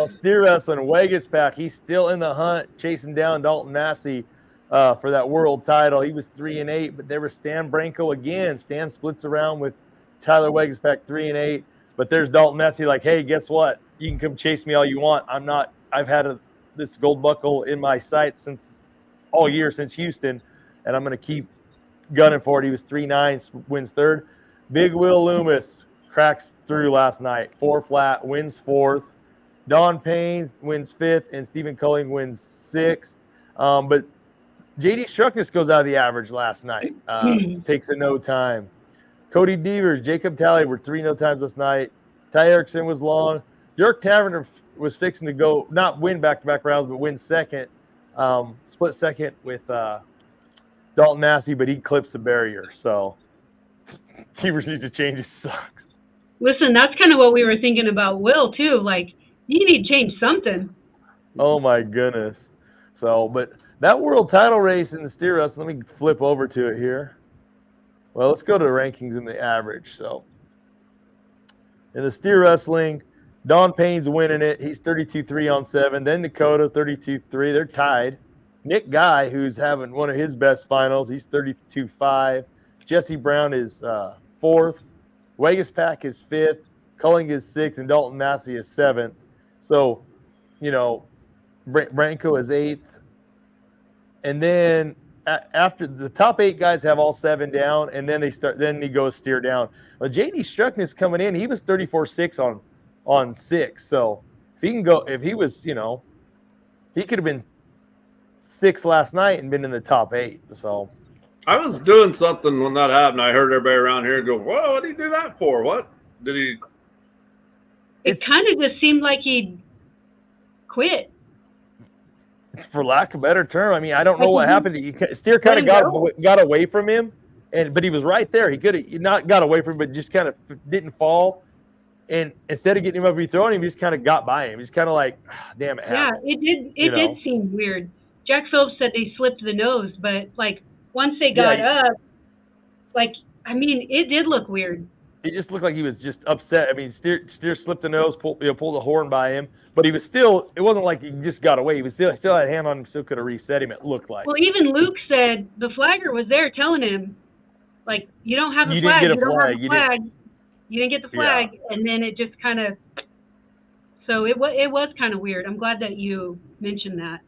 Steer wrestling, Wegas pack. He's still in the hunt, chasing down Dalton Massey for that world title. He was 3-8, but there was Stan Branco again. Stan splits around with Tyler Wegas pack 3-8, but there's Dalton Massey like, hey, guess what? You can come chase me all you want. I've had this gold buckle in my sights all year since Houston, and I'm going to keep gunning for it. He was 3-9, wins third. Big Will Loomis cracks through last night, 4 flat, wins fourth. Don Payne wins fifth, and Stephen Culling wins sixth. But J.D. Struckness goes out of the average last night, takes a no time. Cody Devers, Jacob Talley were 3 no times last night. Ty Erickson was long. Dirk Taverner was fixing to go, not win back-to-back rounds, but win second. Split second with Dalton Massey, but he clips the barrier. So Devers needs to change his socks. Listen, that's kind of what we were thinking about Will, too. Like, you need to change something. Oh, my goodness. So, but that world title race in the steer wrestling, let me flip over to it here. Well, let's go to the rankings in the average. So, in the steer wrestling, Don Payne's winning it. He's 32-3 on 7. Then Dakota, 32-3. They're tied. Nick Guy, who's having one of his best finals, he's 32-5. Jesse Brown is 4th. Wegas Pack is 5th. Culling is 6th. And Dalton Massey is 7th. So, Branco is 8th. And then after the top 8 guys have all 7 down, and then he goes steer down. Well, J.D. Struckness coming in, he was 34-6 on 6. So if he was, he could have been 6 last night and been in the top 8. So I was doing something when that happened. I heard everybody around here go, "Whoa, what did he do that for? What did he?" It kind of just seemed like he quit. For lack of a better term, I mean, I don't know what happened. Steer kind of got away from him, but he was right there. He could have not got away from him, but just kind of didn't fall. And instead of getting him up and throwing him, he just kind of got by him. He's kind of like, damn it. Yeah, it did seem weird. Jack Phillips said they slipped the nose, but like once they got up, it did look weird. It just looked like he was just upset. I mean, Steer slipped the nose, pulled the horn by him, but he was still. It wasn't like he just got away. He was still had a hand on him, still could have reset him. It looked like. Well, even Luke said the flagger was there, telling him, like, you don't have a flag. You don't have a flag. You didn't get the flag, and then it just kind of. So it was kind of weird. I'm glad that you mentioned that.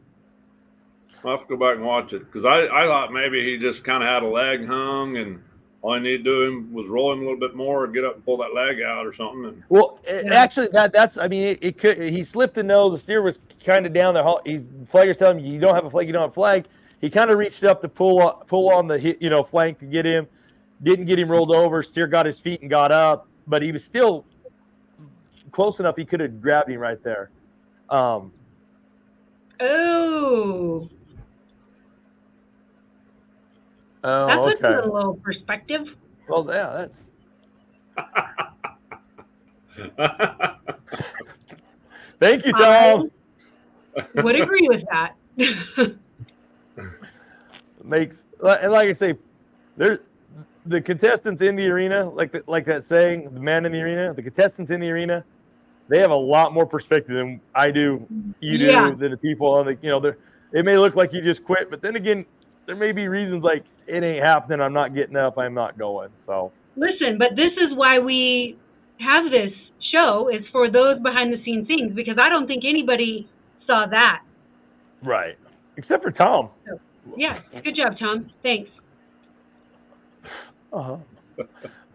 I'll have to go back and watch it because I thought maybe he just kind of had a leg hung and. All I needed to do was roll him a little bit more, or get up and pull that leg out or something. Actually, that's. I mean, it could. He slipped the nose. The steer was kind of down there. Flagger's telling him, "You don't have a flag. You don't have a flag." he kind of reached up to pull on the flank to get him. Didn't get him rolled over. Steer got his feet and got up, but he was still close enough. He could have grabbed him right there. Oh. That puts Okay. it in a little perspective. Well, yeah, that's. Thank you, Tom. I would agree with that. And like I say, there's the contestants in the arena, like that saying, the man in the arena, the contestants in the arena, they have a lot more perspective than I do, you do, than the people on the, it may look like you just quit, but then again, there may be reasons like it ain't happening, I'm not getting up, I'm not going. So listen, but this is why we have this show, is for those behind the scenes things, because I don't think anybody saw that. Right. Except for Tom. So, yeah. Good job, Tom. Thanks. Uh-huh.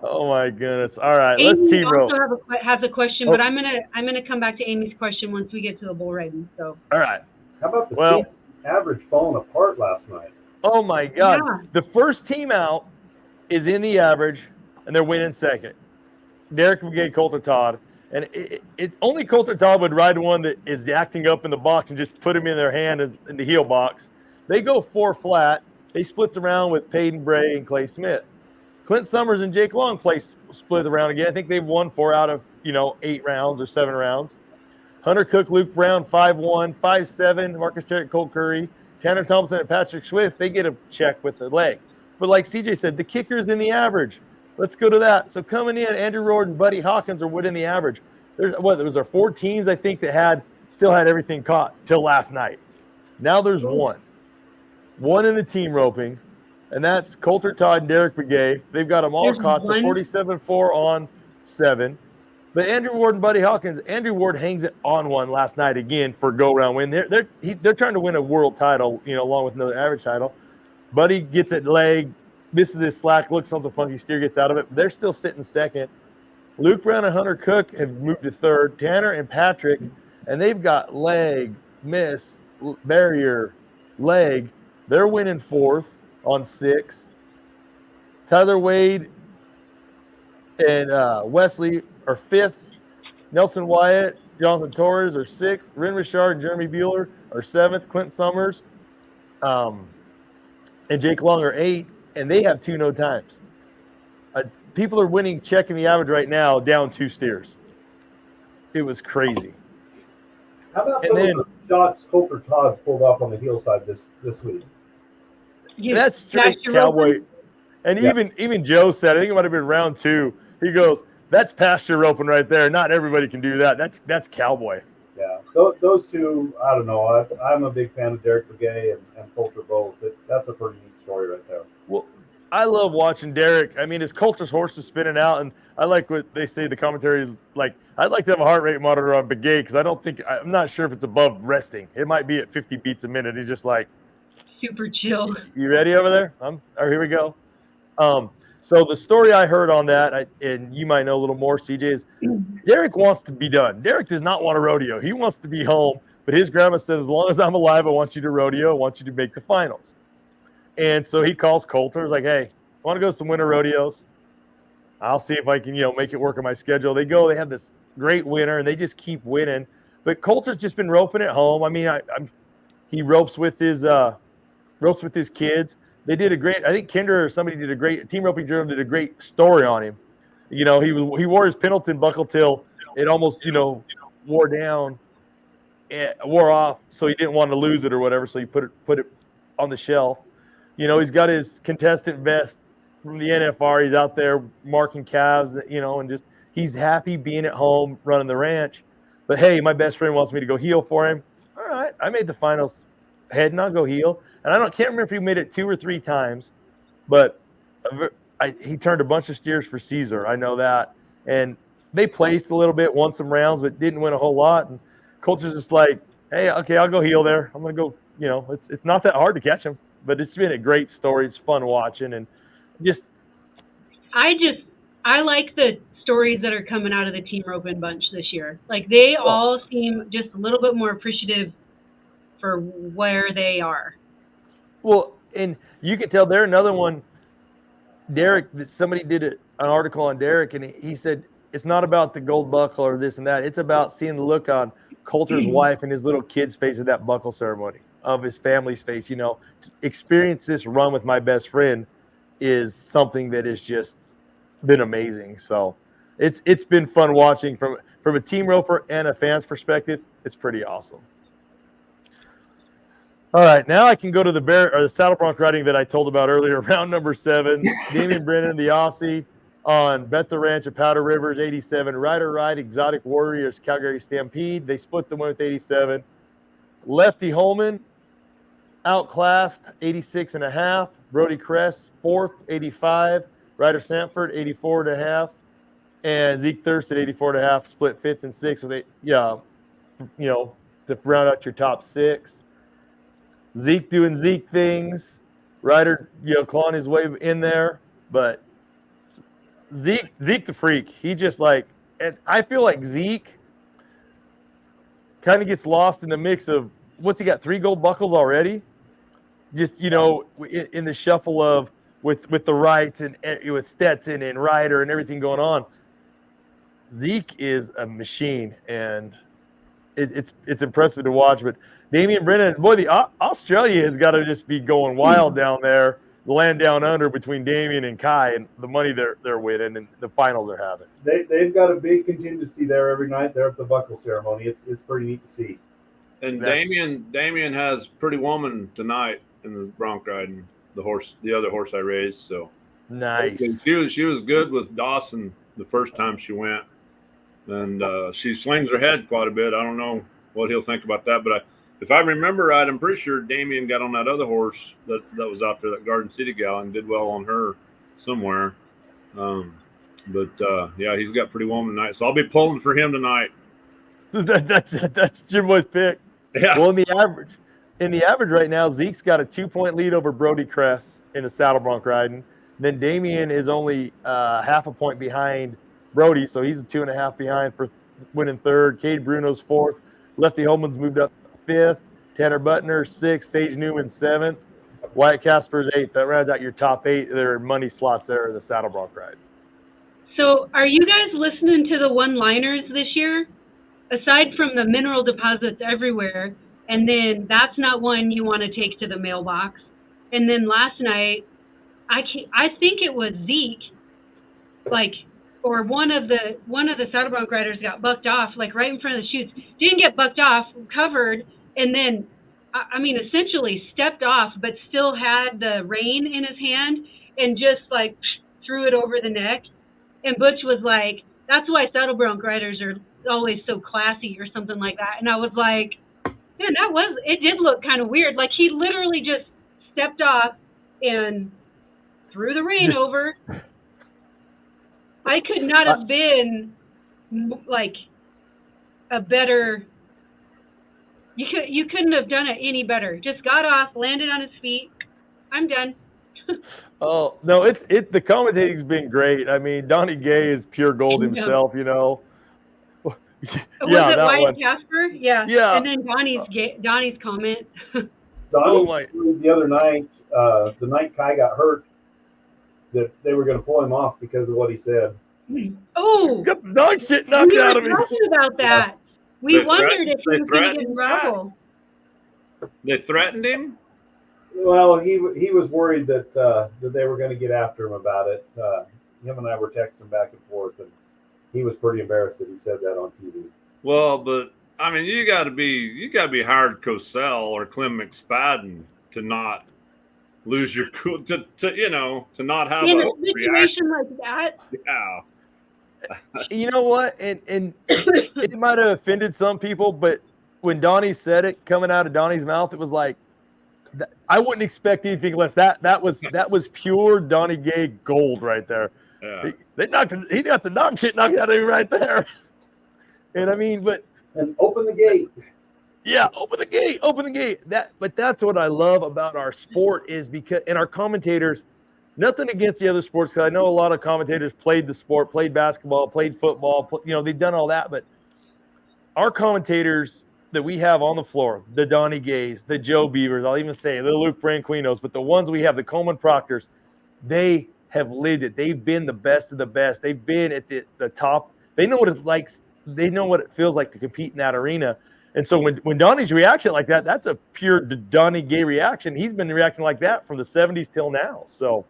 Oh my goodness. All right, Amy let's team rope. also has a question, but I'm gonna come back to Amy's question once we get to the bull riding. So. All right. How about the team average falling apart last night? Oh my God. Yeah. The first team out is in the average, and they're winning second. Derek McGay, Coulter Todd. And it's only Coulter Todd would ride one that is acting up in the box and just put him in their hand in the heel box. They go 4 flat. They split the round with Peyton Bray and Clay Smith. Clint Summers and Jake Long split the round again. I think they've won 4 out of 8 rounds or 7 rounds. Hunter Cook, Luke Brown, 5-1, 5-7. Marcus Terry, Cole Curry, Tanner Thompson, and Patrick Swift. They get a check with the leg. But like CJ said, the kicker's in the average. Let's go to that. So coming in, Andrew Ward and Buddy Hawkins are winning the average. There was 4 teams, I think, that still had everything caught till last night. Now there's one in the team roping, and that's Coulter Todd and Derek Begay. They've got them all caught to 47-4 on 7. But Andrew Ward and Buddy Hawkins, Andrew Ward hangs it on one last night again for a go-round win. They're trying to win a world title, along with another average title. Buddy gets it leg, misses his slack, looks something funky, Steer gets out of it. They're still sitting second. Luke Brown and Hunter Cook have moved to third. Tanner and Patrick, and they've got leg, miss, barrier, leg. They're winning 4th on 6. Tyler Wade and Wesley are 5th. Nelson Wyatt, Jonathan Torres are 6th. Ren Richard and Jeremy Bueller are 7th. Clint Summers and Jake Long are 8th, and they have 2 no times. People are winning, checking the average right now, down 2 steers. It was crazy. How about some of the shots Coulter Todd's pulled off on the heel side this week? That's straight cowboy. And even Joe said, I think it might have been round 2. He goes, "That's pasture roping right there. Not everybody can do that. That's cowboy." Yeah, those two. I don't know. I'm a big fan of Derek Begay and Coulter both. That's a pretty neat story right there. Well, I love watching Derek. I mean, his Coulter's horse is spinning out, and I like what they say. The commentary is like, I'd like to have a heart rate monitor on Begay because I'm not sure if it's above resting. It might be at 50 beats a minute. He's just like super chill. You ready over there? Here we go. So the story I heard on that, and you might know a little more, CJ, is Derek wants to be done. Derek does not want a rodeo. He wants to be home, but his grandma said, as long as I'm alive, I want you to rodeo. I want you to make the finals. And so he calls Coulter. He's like, hey, I want to go to some winter rodeos. I'll see if I can, make it work on my schedule. They go, they have this great winter, and they just keep winning. But Coulter's just been roping at home. I mean, he ropes with his kids. They did a great, I think Kinder or somebody did a great, Team Roping Journal did a great story on him. He wore his Pendleton buckle till it almost, wore off, so he didn't want to lose it or whatever, so he put it on the shelf. He's got his contestant vest from the NFR. He's out there marking calves, and just he's happy being at home running the ranch. But hey, my best friend wants me to go heel for him. All right, I made the finals head, and I'll go heel. And can't remember if he made it 2 or 3 times, but he turned a bunch of steers for Caesar. I know that. And they placed a little bit, won some rounds, but didn't win a whole lot. And Coulter's just like, hey, okay, I'll go heel there. I'm going to go, it's not that hard to catch him, but it's been a great story. It's fun watching. And I like the stories that are coming out of the Team Roping bunch this year. Like, they all seem just a little bit more appreciative for where they are. Well, and you can tell they're another one. Derek, somebody did an article on Derek, and he said it's not about the gold buckle or this and that. It's about seeing the look on Coulter's wife and his little kid's face at that buckle ceremony, of his family's face. You know, to experience this run with my best friend is something that has just been amazing. So it's been fun watching from a team roper and a fan's perspective. It's pretty awesome. All right, now I can go to the saddle bronc riding that I told about earlier, round number 7. Damian Brennan, the Aussie, on Bet the Ranch at Powder Rivers, 87. Rider Ride, Exotic Warriors, Calgary Stampede. They split the win with 87. Lefty Holman, outclassed, 86.5. Brody Kress, 4th, 85. Ryder Sanford, 84.5. And Zeke Thirst at 84.5, split 5th and 6th with to round out your top 6. Zeke doing Zeke things, Ryder, clawing his way in there, but Zeke the freak. He just and I feel like Zeke kind of gets lost in the mix of what's he got, 3 gold buckles already? Just in the shuffle of with the Wrights and with Stetson and Ryder and everything going on. Zeke is a machine, and it's impressive to watch, but Damian Brennan, boy, Australia has got to just be going wild down there, the land down under between Damian and Kai, and the money they're winning and the finals they're having. They've got a big contingency there every night. They're at the buckle ceremony. It's pretty neat to see. And Damian has Pretty Woman tonight in the bronc riding, the other horse I raised. So nice. She was good with Dawson the first time she went, and she slings her head quite a bit. I don't know what he'll think about that, but if I remember right, I'm pretty sure Damian got on that other horse that was out there, that Garden City gal, and did well on her somewhere. Yeah, he's got Pretty Woman tonight, so I'll be pulling for him tonight. So that's Jim Boy's pick. Yeah. Well, in the average right now, Zeke's got a 2-point lead over Brody Kress in the saddle bronc riding. Then Damian is only half a point behind Brody, so he's a 2.5 behind for winning 3rd. Cade Bruno's 4th. Lefty Holman's moved up 5th. Tanner Butner 6th. Sage Newman 7th. Wyatt Casper's 8th. That rounds out your top 8. There are money slots there in the saddle bronc ride. So are you guys listening to the one-liners this year? Aside from the mineral deposits everywhere, and then that's not one you want to take to the mailbox. And then last night, I think it was Zeke, or one of the saddle bronc riders got bucked off, right in front of the chutes. Didn't get bucked off, covered, and then, essentially stepped off, but still had the rein in his hand and just threw it over the neck. And Butch was like, "That's why saddle bronc riders are always so classy," or something like that. And I was like, man, it did look kind of weird. He literally just stepped off and threw the rein over. I could not have been a better. You couldn't have done it any better. Just got off, landed on his feet. I'm done. Oh no, the commentating's been great. I mean, Donnie Gay is pure gold himself, Was it Wyatt Casper? Yeah. Yeah. And then Donnie's comment. Donnie the other night, the night Kai got hurt, that they were going to pull him off because of what he said. Oh, got the dog shit knocked out of me. We were talking about that. We wondered if he was going to get in trouble. They threatened him? Well, he was worried that they were going to get after him about it. Him and I were texting back and forth, and he was pretty embarrassed that he said that on TV. Well, but you got to be Howard Cosell or Clem McSpadden to not lose your cool, to not have in a situation reaction like that. Yeah. You know what? And it might have offended some people, but when Donnie said it coming out of Donnie's mouth, it was like, I wouldn't expect anything less. That was pure Donnie Gay gold right there. Yeah. He got the dog shit knocked out of him right there. And and open the gate. Yeah, open the gate. But that's what I love about our sport is because, and our commentators, nothing against the other sports, because I know a lot of commentators played the sport, played basketball, played football, they've done all that. But our commentators, that we have on the floor, the Donnie Gays, the Joe Beavers, I'll even say the Luke Branquinos, but the ones we have, the Coleman Proctors, they have lived it. They've been the best of the best. They've been at the top. They know what it's like. They know what it feels like to compete in that arena. And so when Donnie's reaction like that, that's a pure Donnie Gay reaction. He's been reacting like that from the 70s till now. So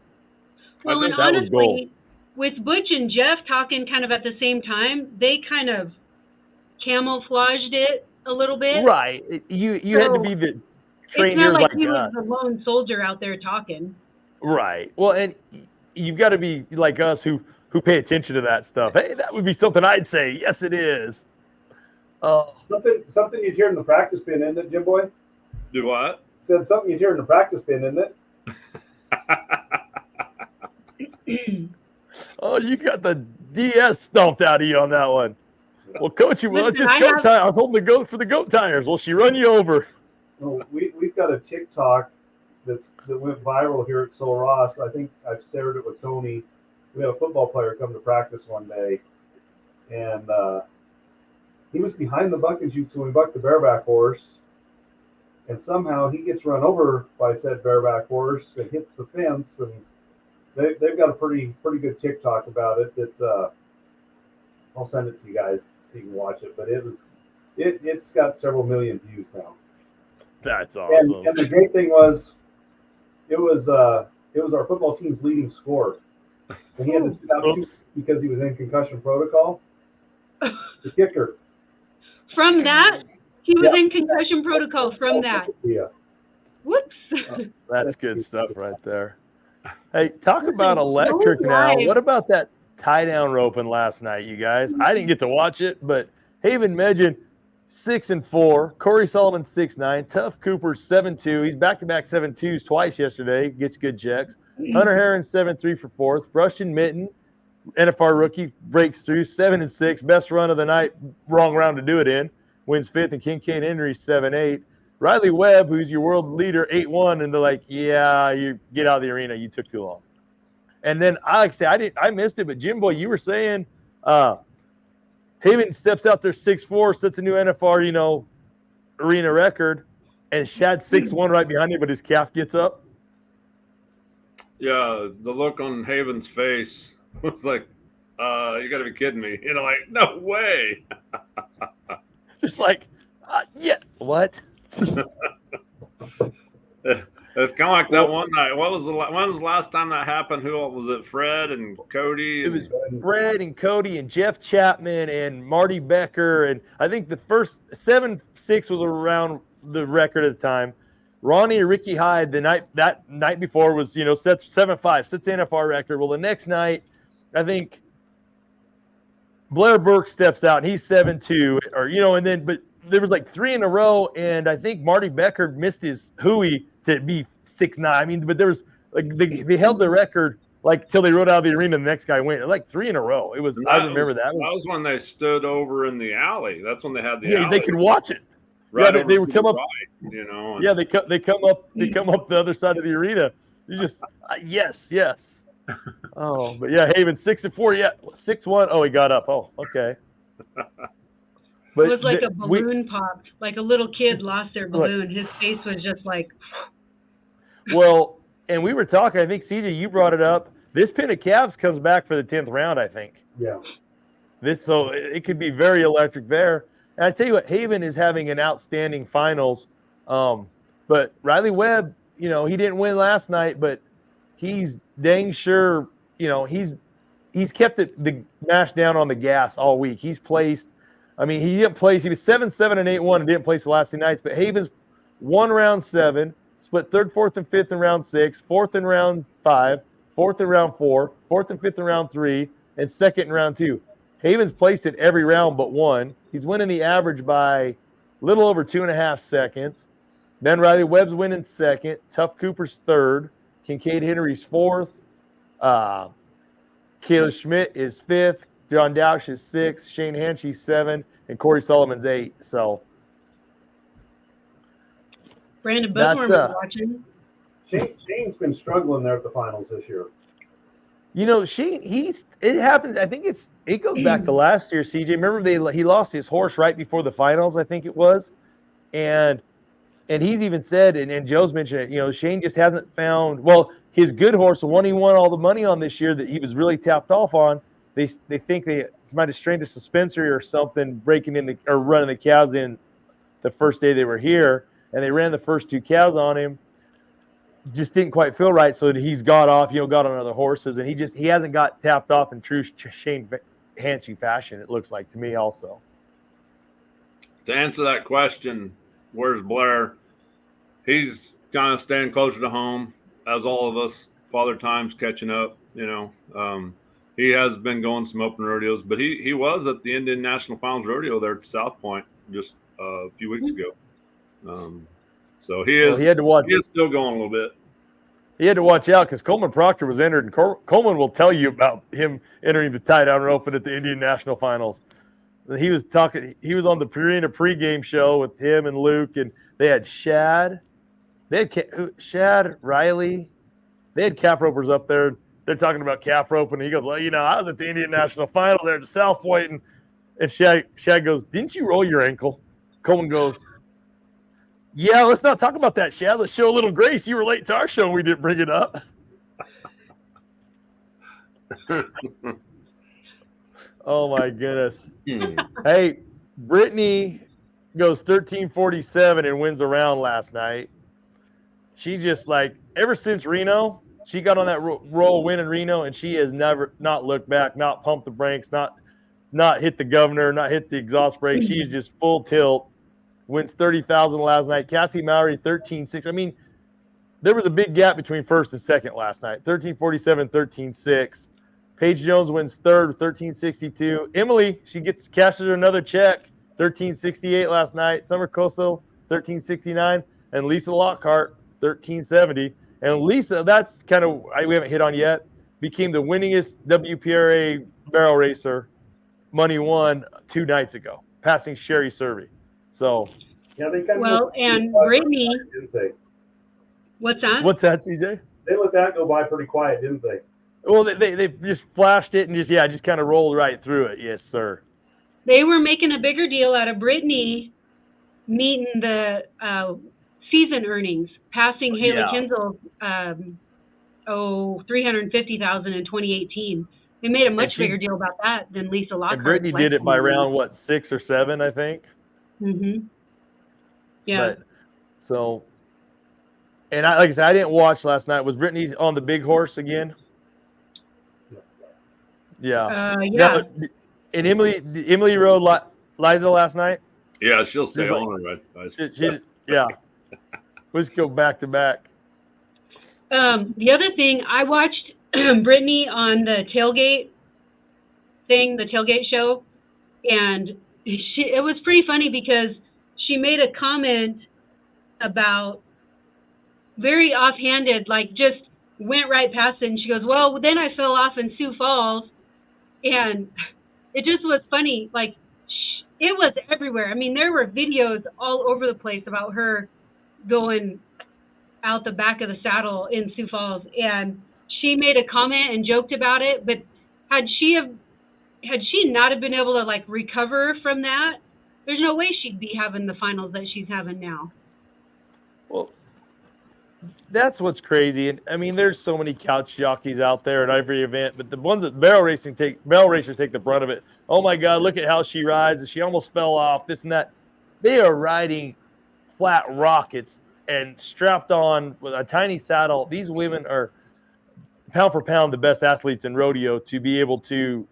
well, and that was gold. honestly, with Butch and Jeff talking kind of at the same time, they kind of camouflaged it a little bit. Right. You had to be the trained ears like he us. was the lone soldier out there talking. Right. Well, and you've got to be like us who pay attention to that stuff. Hey, that would be something I'd say. Yes, it is. Something you'd hear in the practice bin, isn't it, Jim Boy? Do what? Said something you'd hear in the practice bin, isn't it? Oh, you got the DS stomped out of you on that one. Well, Coach, well, it's just goat time. I was holding the goat for the goat tires. Well, she run you over. Well, we've got a TikTok that went viral here at Sul Ross. I think I've shared it with Tony. We had a football player come to practice one day, and he was behind the buck and shoots when we bucked the bareback horse, and somehow he gets run over by said bareback horse and hits the fence. And they've got a pretty good TikTok about it that I'll send it to you guys so you can watch it. But it's got several million views now. That's awesome. And the great thing was, it was our football team's leading scorer. And he had to sit out because he was in concussion protocol. The kicker. From that, he was in concussion protocol from that. Yeah. Whoops. That's good stuff right there. Hey, talk about electric now. What about that tie-down roping last night, you guys? I didn't get to watch it, but Haven Medjan, 6-4. Corey Sullivan, 6'9". Tough Cooper, 7'2". He's back-to-back 7'2s twice yesterday. Gets good checks. Hunter Heron, 7'3" for fourth. Russian Mitten, NFR rookie, breaks through, 7-6. Best run of the night, wrong round to do it in. Wins fifth, and Kincaid Henry, 7'8". Riley Webb, who's your world leader, 8'1", and they're like, yeah, you get out of the arena. You took too long. And then, I missed it, but Jim Boy, you were saying Haven steps out there 6'4", sets a new NFR, arena record, and Shad 6'1" right behind him, but his calf gets up. Yeah, the look on Haven's face was like, you got to be kidding me. Like, no way. Just like, yeah, what? It's kind of like that one night. When was the last time that happened? Who was it? Fred and Cody? It was Fred and Cody and Jeff Chapman and Marty Becker. And I think the first 7-6 was around the record at the time. Ronnie and Ricky Hyde that night before was, sets 7'5", sets the NFR record. Well, the next night, I think Blair Burke steps out and he's 7'2", but there was like 3 in a row, and I think Marty Becker missed his hooey to be 6'9". But there was like they held the record like till they rode out of the arena. The next guy went like 3 in a row. It was I remember that. That was when they stood over in the alley. That's when they had the alley. They could watch it. Right, yeah, they would come up. Right, Yeah, they come up the other side of the arena. You just yes. Oh, but yeah, Haven 6'4". Yeah, 6'1". Oh, he got up. Oh, okay. But it was like a balloon popped, like a little kid lost their balloon. His face was just like. Well, and we were talking. I think CJ, you brought it up. This pin of calves comes back for the 10th round. I think. Yeah. So it could be very electric there. And I tell you what, Haven is having an outstanding finals. But Riley Webb, he didn't win last night, but he's dang sure, he's kept the mash down on the gas all week. He's placed. I mean, he didn't place. He was 7-7 and 8-1 and didn't place the last 2 nights. But Haven's won round 7, split 3rd, 4th, and 5th in round 6, 4th in round 5, 4th in round 4, 4th and 5th in round 3, and 2nd in round 2. Haven's placed it every round but 1. He's winning the average by a little over 2.5 seconds. Then Riley Webb's winning 2nd. Tough Cooper's 3rd. Kincaid Henry's 4th. Caleb Schmidt is 5th. John Dausch is 6th. Shane Hanshe's 7th. And Corey Sullivan's 8th. So Brandon Bookworm is watching. Shane's been struggling there at the finals this year. Shane, it happens. I think it goes back to last year, CJ. Remember he lost his horse right before the finals, I think it was. And he's even said, and Joe's mentioned it, you know, Shane just hasn't found, well, his good horse, the one he won all the money on this year that he was really tapped off on, they think they might have strained a suspensory or something, breaking in or running the calves in the first day they were here, and they ran the first 2 calves on him. Just didn't quite feel right, so he's got off, you know, got on other horses, and he hasn't got tapped off in true Shane Hanchy fashion, it looks like to me also. To answer that question, where's Blair? He's kind of staying closer to home, as all of us. Father Time's catching up, you know. He has been going some open rodeos, but he was at the Indian National Finals Rodeo there at South Point just a few weeks ago. So he is still going a little bit. He had to watch out because Coleman Proctor was entered, and Coleman will tell you about him entering the tie-down rope at the Indian National Finals. He was on the Purina pregame show with him and Luke, and they had Shad. They had Shad, Riley. They had calf ropers up there. They're talking about calf roping, and he goes, well, you know, I was at the Indian National Final there at South Point, and Shad goes, didn't you roll your ankle? Coleman goes, yeah, let's not talk about that, Shad. Let's show a little grace. You were late to our show, and we didn't bring it up. Oh, my goodness. Hey, Brittany goes 13:47 and wins a round last night. She just, like, ever since Reno, she got on that roll win in Reno, and she has never not looked back, not pumped the brakes, not hit the governor, not hit the exhaust brake. She is just full tilt. Wins 30,000 last night. Cassie Mowry 13.6. I mean, there was a big gap between first and second last night. 13.47, 13.6. Paige Jones wins third with 13.62. Emily, cashes her another check. 13.68 last night. Summer Coso 13.69, and Lisa Lockhart 13.70. And Lisa, that's kind of we haven't hit on yet. Became the winningest WPRA barrel racer. Money won 2 nights ago, passing Sherry Survey. So, yeah, and Brittany, didn't they? What's that? What's that, CJ? They let that go by pretty quiet, didn't they? Well, they just flashed it and just kind of rolled right through it. Yes, sir. They were making a bigger deal out of Brittany meeting the season earnings, passing Haley Kinzel's $350,000 in 2018. They made a much bigger deal about that than Lisa Lockhart. And Brittany did it by round 6 or 7, I think. Mm-hmm. Yeah. And like I said, I didn't watch last night. Was Brittany on the big horse again? Yeah. Yeah. And Emily rode Liza last night. Yeah, she'll stay on her, right? Yeah. Let's go back to back. The other thing, I watched Brittany on the tailgate show, and it was pretty funny because she made a comment about very offhanded, like just went right past it. And she goes, well, then I fell off in Sioux Falls. And it just was funny. Like, it was everywhere. I mean, there were videos all over the place about her going out the back of the saddle in Sioux Falls. And she made a comment and joked about it. But had she not have been able to, like, recover from that, there's no way she'd be having the finals that she's having now. Well, that's what's crazy. And I mean, there's so many couch jockeys out there at every event, but the ones that barrel racers take the brunt of it. Oh my God, look at how she rides. And she almost fell off, this and that. They are riding flat rockets and strapped on with a tiny saddle. These women are pound for pound the best athletes in rodeo to be able to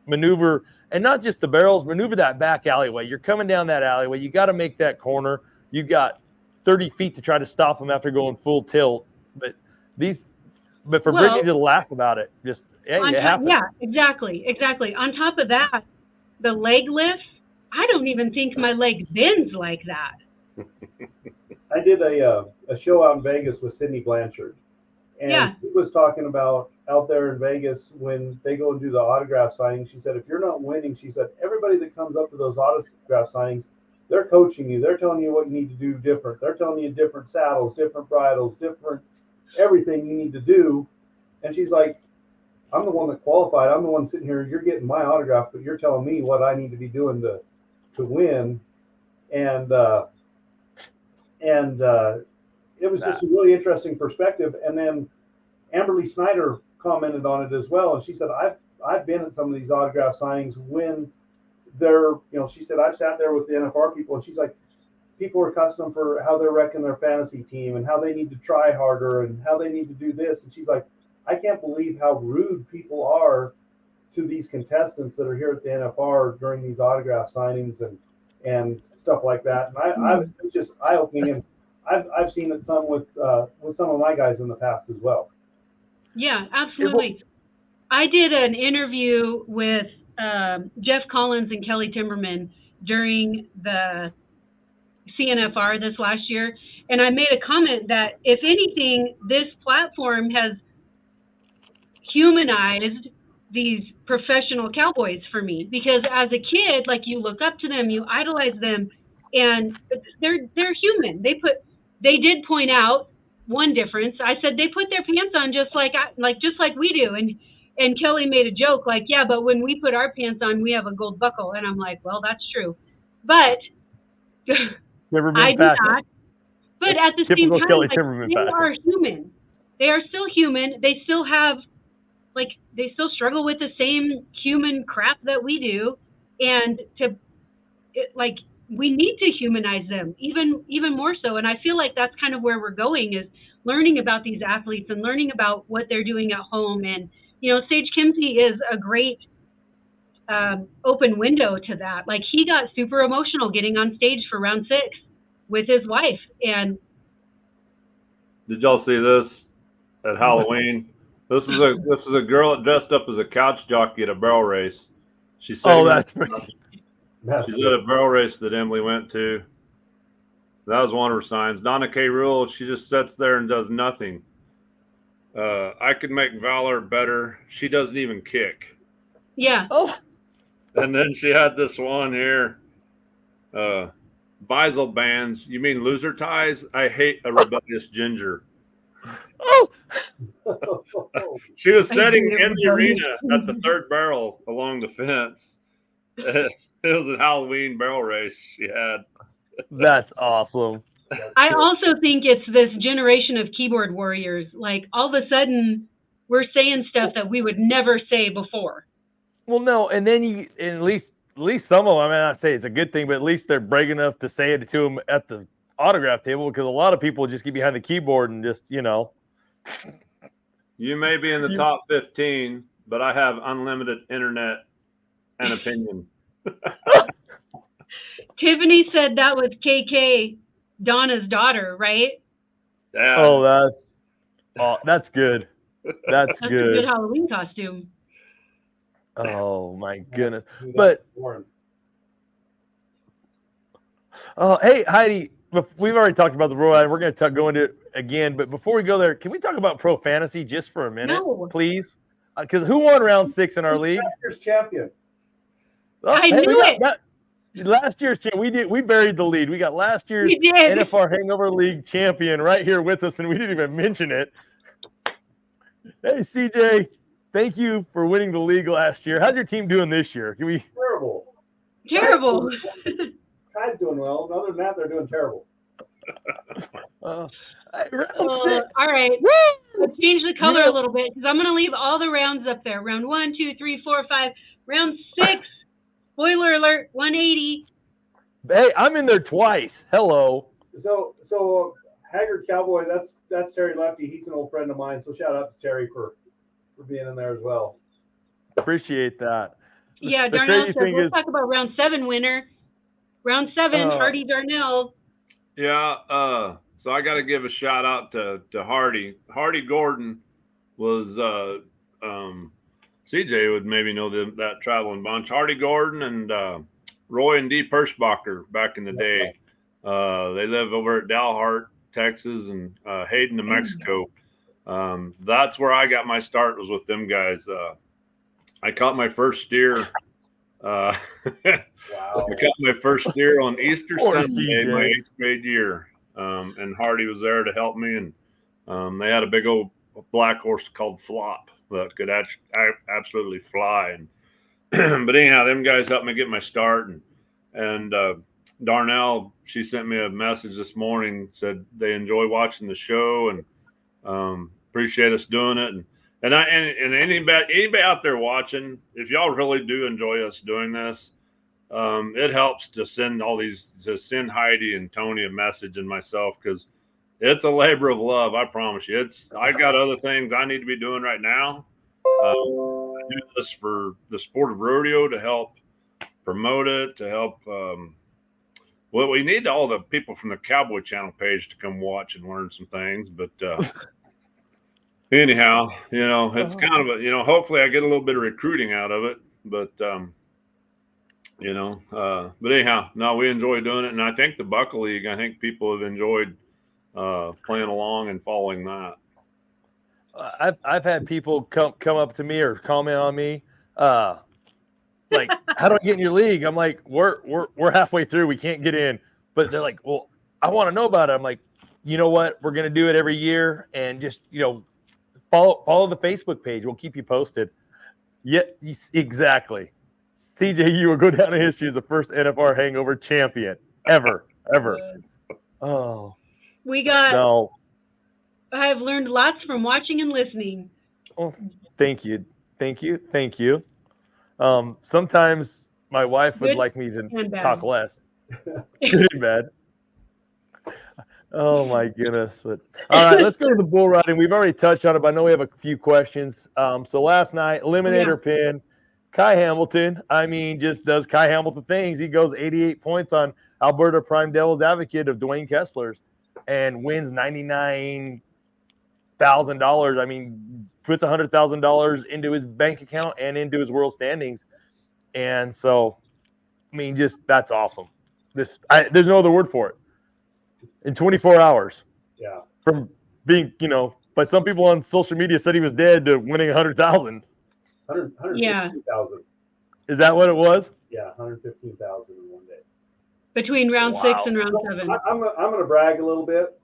maneuver, and not just the barrels, maneuver that back alleyway. You're coming down that alleyway. You got to make that corner. You got 30 feet to try to stop them after going full tilt. But for Brittany to laugh about it, just, it happened. Yeah, exactly. On top of that, the leg lifts, I don't even think my leg bends like that. I did a show out in Vegas with Sydney Blanchard. And he was talking about out there in Vegas when they go and do the autograph signing. She said, if you're not winning, she said, everybody that comes up to those autograph signings, they're coaching you. They're telling you what you need to do different. They're telling you different saddles, different bridles, different everything you need to do. And she's like, I'm the one that qualified. I'm the one sitting here. You're getting my autograph, but you're telling me what I need to be doing to win. And And it was just a really interesting perspective. And then Amberly Snyder commented on it as well, and she said, I've been at some of these autograph signings when they're, she said, I've sat there with the NFR people, and she's like, people are accustomed for how they're wrecking their fantasy team and how they need to try harder and how they need to do this. And she's like, I can't believe how rude people are to these contestants that are here at the NFR during these autograph signings and stuff like that. And it's just eye-opening. And I've seen it some with some of my guys in the past as well. Yeah, absolutely. I did an interview with Jeff Collins and Kelly Timberman during the CNFR this last year, and I made a comment that if anything, this platform has humanized these professional cowboys for me, because as a kid, like, you look up to them, you idolize them, and they're human. They did point out one difference. I said they put their pants on just like we do, and Kelly made a joke like, yeah, but when we put our pants on, we have a gold buckle, and I'm like, well, that's true, but I do not. But it's at the same time, Kelly like, they are human. They are still human. They still have, like, they still struggle with the same human crap that we do, and we need to humanize them even more so. And I feel like that's kind of where we're going, is learning about these athletes and learning about what they're doing at home. And Sage Kimsey is a great open window to that. Like, he got super emotional getting on stage for round 6 with his wife. And did y'all see this at Halloween? This is a girl dressed up as a couch jockey at a barrel race. She's at a barrel race that Emily went to. That was one of her signs. Donna K. Rule, she just sits there and does nothing. I could make Valor better. She doesn't even kick. Yeah. Oh. And then she had this one here. Beisel bands. You mean loser ties? I hate a rebellious ginger. Oh. She was sitting in the arena at the third barrel along the fence. It was a Halloween barrel race she had. That's awesome. I also think it's this generation of keyboard warriors. Like, all of a sudden, we're saying stuff that we would never say before. Well, no, and then at least some of them, I mean, not say it's a good thing, but at least they're brave enough to say it to them at the autograph table, because a lot of people just get behind the keyboard and just, You may be in the top 15, but I have unlimited internet and opinion. Tiffany said that was KK, Donna's daughter, right? Yeah. Oh, that's good. That's good. A good Halloween costume. Oh my goodness! But hey, Heidi, we've already talked about the Royal, and we're going to go into it again. But before we go there, can we talk about pro fantasy just for a minute, please? Because who won round 6 in our league? Last year's champion. I knew it. Last year's champion. We buried the lead. We got last year's NFR Hangover League champion right here with us, and we didn't even mention it. Hey, CJ, thank you for winning the league last year. How's your team doing this year? Terrible. Kai's doing well. Other than that, they're doing terrible. All right. Let's change the color a little bit, because I'm going to leave all the rounds up there. Round 1, 2, 3, 4, 5. Round 6. Spoiler alert, 180. Hey, I'm in there twice. Hello. So Haggard Cowboy, that's Terry Lefty. He's an old friend of mine. So shout out to Terry for being in there as well. Appreciate that. Yeah, Darnell says, let's talk about round 7 winner. Round 7, Hardy Darnell. Yeah, so I got to give a shout out to Hardy. Hardy Gordon was CJ would maybe know that traveling bunch. Hardy Gordon and Roy and Dee Perschbacher back in the day. They live over at Dalhart, Texas, and Hayden, New Mexico. That's where I got my start, was with them guys. I caught my first steer. Wow. I caught my first steer on Easter Sunday, my 8th grade year. And Hardy was there to help me. And they had a big old black horse called Flop that could absolutely fly. And but anyhow, them guys helped me get my start. And Darnell, she sent me a message this morning, said they enjoy watching the show and appreciate us doing it. And anybody out there watching, if y'all really do enjoy us doing this, it helps to send Heidi and Tony a message and myself, because it's a labor of love. I promise you. I got other things I need to be doing right now. I do this for the sport of rodeo to help promote it, to help. Well, we need all the people from the Cowboy Channel page to come watch and learn some things. But anyhow, it's kind of hopefully I get a little bit of recruiting out of it. But but anyhow, no, we enjoy doing it, and I think the Buckle League, I think people have enjoyed playing along and following that. I've had people come up to me or comment on me, like, how do I get in your league? I'm like, we're halfway through, we can't get in. But they're like, well, I want to know about it. I'm like, you know what? We're gonna do it every year, and just follow the Facebook page. We'll keep you posted. Yeah, exactly. CJ, you will go down in history as the first NFR Hangover champion ever. Oh, no. I have learned lots from watching and listening. Oh, thank you. Sometimes my wife would like me to talk less. Good and bad. Oh my goodness. But all right, let's go to the bull riding. We've already touched on it, but I know we have a few questions. So last night, eliminator pin, Kai Hamilton. I mean, just does Kai Hamilton things. He goes 88 points on Alberta Prime Devil's Advocate of Dwayne Kessler's and wins $99,000. I mean, puts $100,000 into his bank account and into his world standings. And so, I mean, just that's awesome. There's no other word for it. In 24 hours. Yeah. From being, but some people on social media said he was dead to winning 100,000. 115,000. Is that what it was? Yeah, 115,000 in one day. Between round 6 and round 7. I'm going to brag a little bit.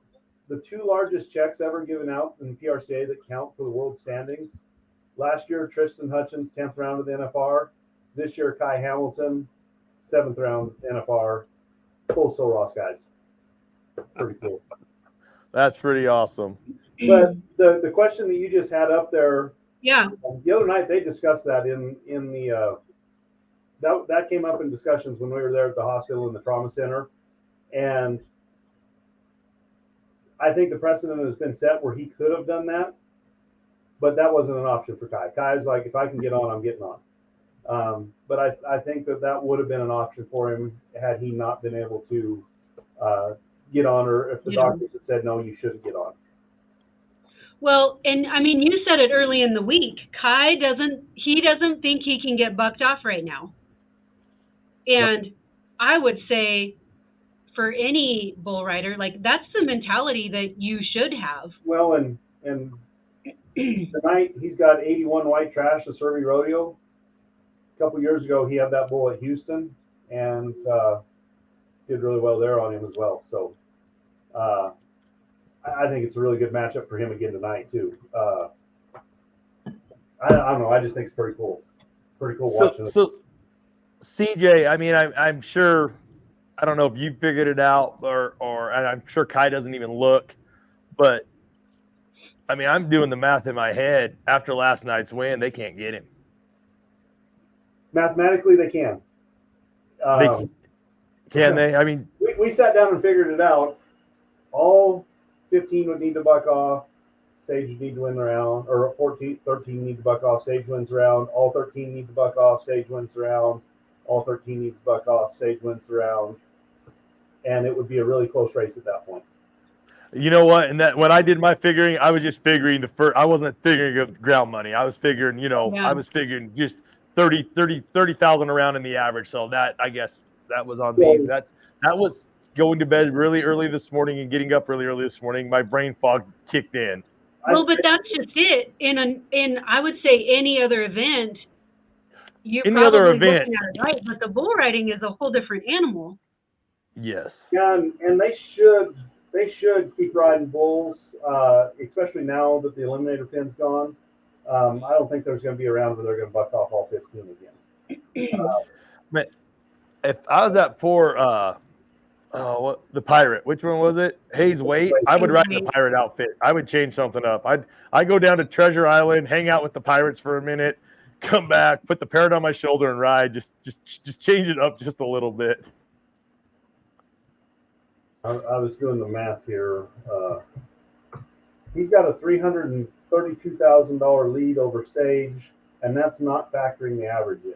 The 2 largest checks ever given out in PRCA that count for the world standings. Last year, Tristan Hutchins, 10th round of the NFR. This year, Kai Hamilton, 7th round NFR. Full Sil Ross guys. Pretty cool. That's pretty awesome. But the question that you just had up there, the other night they discussed that in the that came up in discussions when we were there at the hospital in the trauma center, and I think the precedent has been set where he could have done that, but that wasn't an option for Kai. Kai's like, if I can get on, I'm getting on. But I think that would have been an option for him had he not been able to get on, or if the doctors had said, no, you shouldn't get on. Well, and I mean, you said it early in the week. Kai doesn't think he can get bucked off right now. And I would say for any bull rider, like, that's the mentality that you should have. Well, and tonight he's got 81 white trash, the Survey Rodeo. A couple years ago, he had that bull at Houston and did really well there on him as well. So I think it's a really good matchup for him again tonight too. I don't know. I just think it's pretty cool. Pretty cool watching it. So CJ, I mean, I'm sure, I don't know if you figured it out or and I'm sure Kai doesn't even look, but I mean, I'm doing the math in my head. After last night's win, they can't get him. Mathematically, they can. Can they? I mean, we sat down and figured it out. All 15 would need to buck off. Sage would need to win the round, or 13 need to buck off. Sage wins the round. All 13 need to buck off. Sage wins the round. All 13 need to buck off. Sage wins the round. And it would be a really close race at that point. You know what? And that when I did my figuring, I was just figuring the first. I wasn't figuring ground money. I was figuring, I was figuring just 30,000 around in the average. So that, I guess, that was on me. That was going to bed really early this morning and getting up really early this morning. My brain fog kicked in. Well, but that's just it. In I would say any other event, you're probably looking at it right, but the bull riding is a whole different animal. Yes. Yeah, and they should keep riding bulls, especially now that the eliminator pin's gone. I don't think there's going to be a round where they're going to buck off all 15 again. But if I was that poor Oh, what the pirate? Which one was it? Hayes Wait. I would ride the pirate outfit. I would change something up. I'd go down to Treasure Island, hang out with the pirates for a minute, come back, put the parrot on my shoulder, and ride. Just change it up just a little bit. I was doing the math here. He's got a $332,000 lead over Sage, and that's not factoring the average in.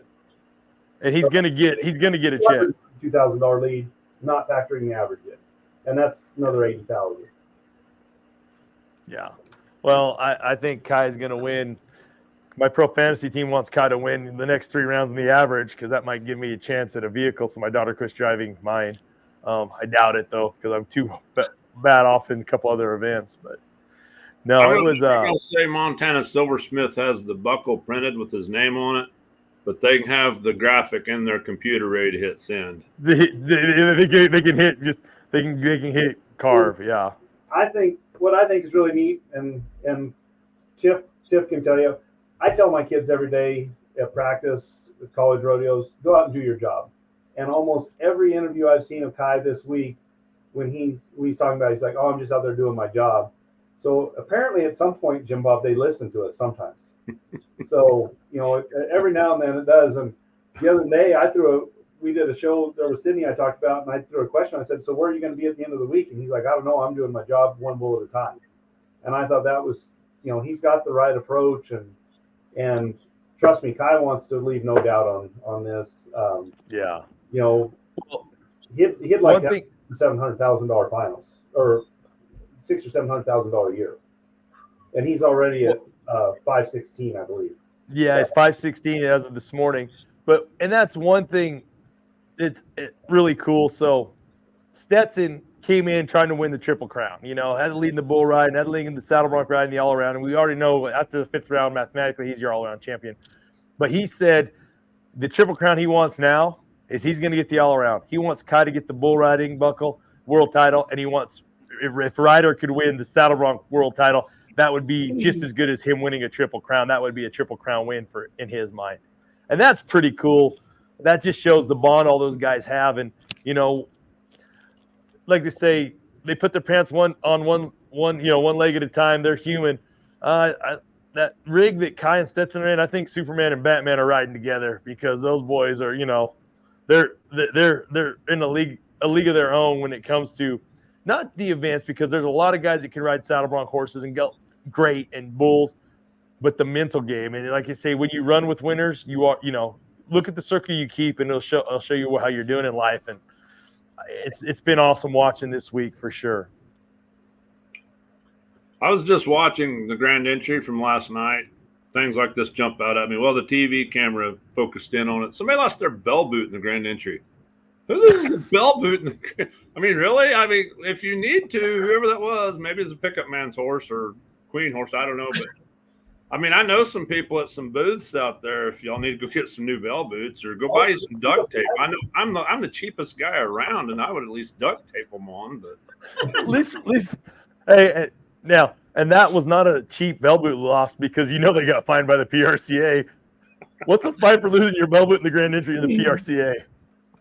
And he's gonna get a check. $2,000 lead, not factoring the average in, and that's another $80,000. Yeah. Well, I think Kai's gonna win. My pro fantasy team wants Kai to win the next 3 rounds in the average because that might give me a chance at a vehicle so my daughter quits driving mine. I doubt it though because I'm too bad off in a couple other events. But no, it was. I'll say Montana Silversmith has the buckle printed with his name on it, but they can have the graphic in their computer ready to hit send. They can hit carve. Yeah. What I think is really neat, and Tiff can tell you. I tell my kids every day at practice, at college rodeos, go out and do your job. And almost every interview I've seen of Kai this week, when he's talking about, he's like, "Oh, I'm just out there doing my job." So apparently, at some point, Jim Bob, they listen to us sometimes. So every now and then it does. And the other day, we did a show. There was Sydney I talked about, and I threw a question. I said, "So where are you going to be at the end of the week?" And he's like, "I don't know. I'm doing my job one bull at a time." And I thought that was, he's got the right approach, and trust me, Kai wants to leave no doubt on this. Yeah. He'd like to have $700,000 finals or $600,000 or $700,000 a year, and he's already at 516, I believe. Yeah, it's 516 as of this morning. And that's one thing. It's really cool. So Stetson came in trying to win the Triple Crown. Had to lead in the bull ride, and had to lead in the saddle bronc ride, and the all around. And we already know after the 5th round, mathematically, he's your all around champion. But he said the Triple Crown he wants now is he's going to get the all around. He wants Kai to get the bull riding buckle world title, and he wants if Ryder could win the saddle bronc world title, that would be just as good as him winning a Triple Crown. That would be a Triple Crown win in his mind, and that's pretty cool. That just shows the bond all those guys have, and like they say, they put their pants one leg at a time. They're human. That rig that Kai and Stetson are in, I think Superman and Batman are riding together because those boys are, they're in a league of their own when it comes to not the events, because there's a lot of guys that can ride saddle bronc horses and go great and bulls, but the mental game. And like you say, when you run with winners, you are, look at the circle you keep, and I'll show you how you're doing in life. And it's been awesome watching this week for sure. I was just watching the Grand Entry from last night. Things like this jump out at me. Well, the TV camera focused in on it. Somebody lost their bell boot in the Grand Entry. Who loses a bell boot in the? I mean, really? I mean, if you need to, whoever that was, maybe it's a pickup man's horse or queen horse. I don't know, but I mean, I know some people at some booths out there. If y'all need to go get some new bell boots or go buy you some duct tape, I know I'm the cheapest guy around, and I would at least duct tape them on. But at least, hey, now, and that was not a cheap bell boot loss because they got fined by the PRCA. What's a fine for losing your bell boot in the Grand Entry in the PRCA?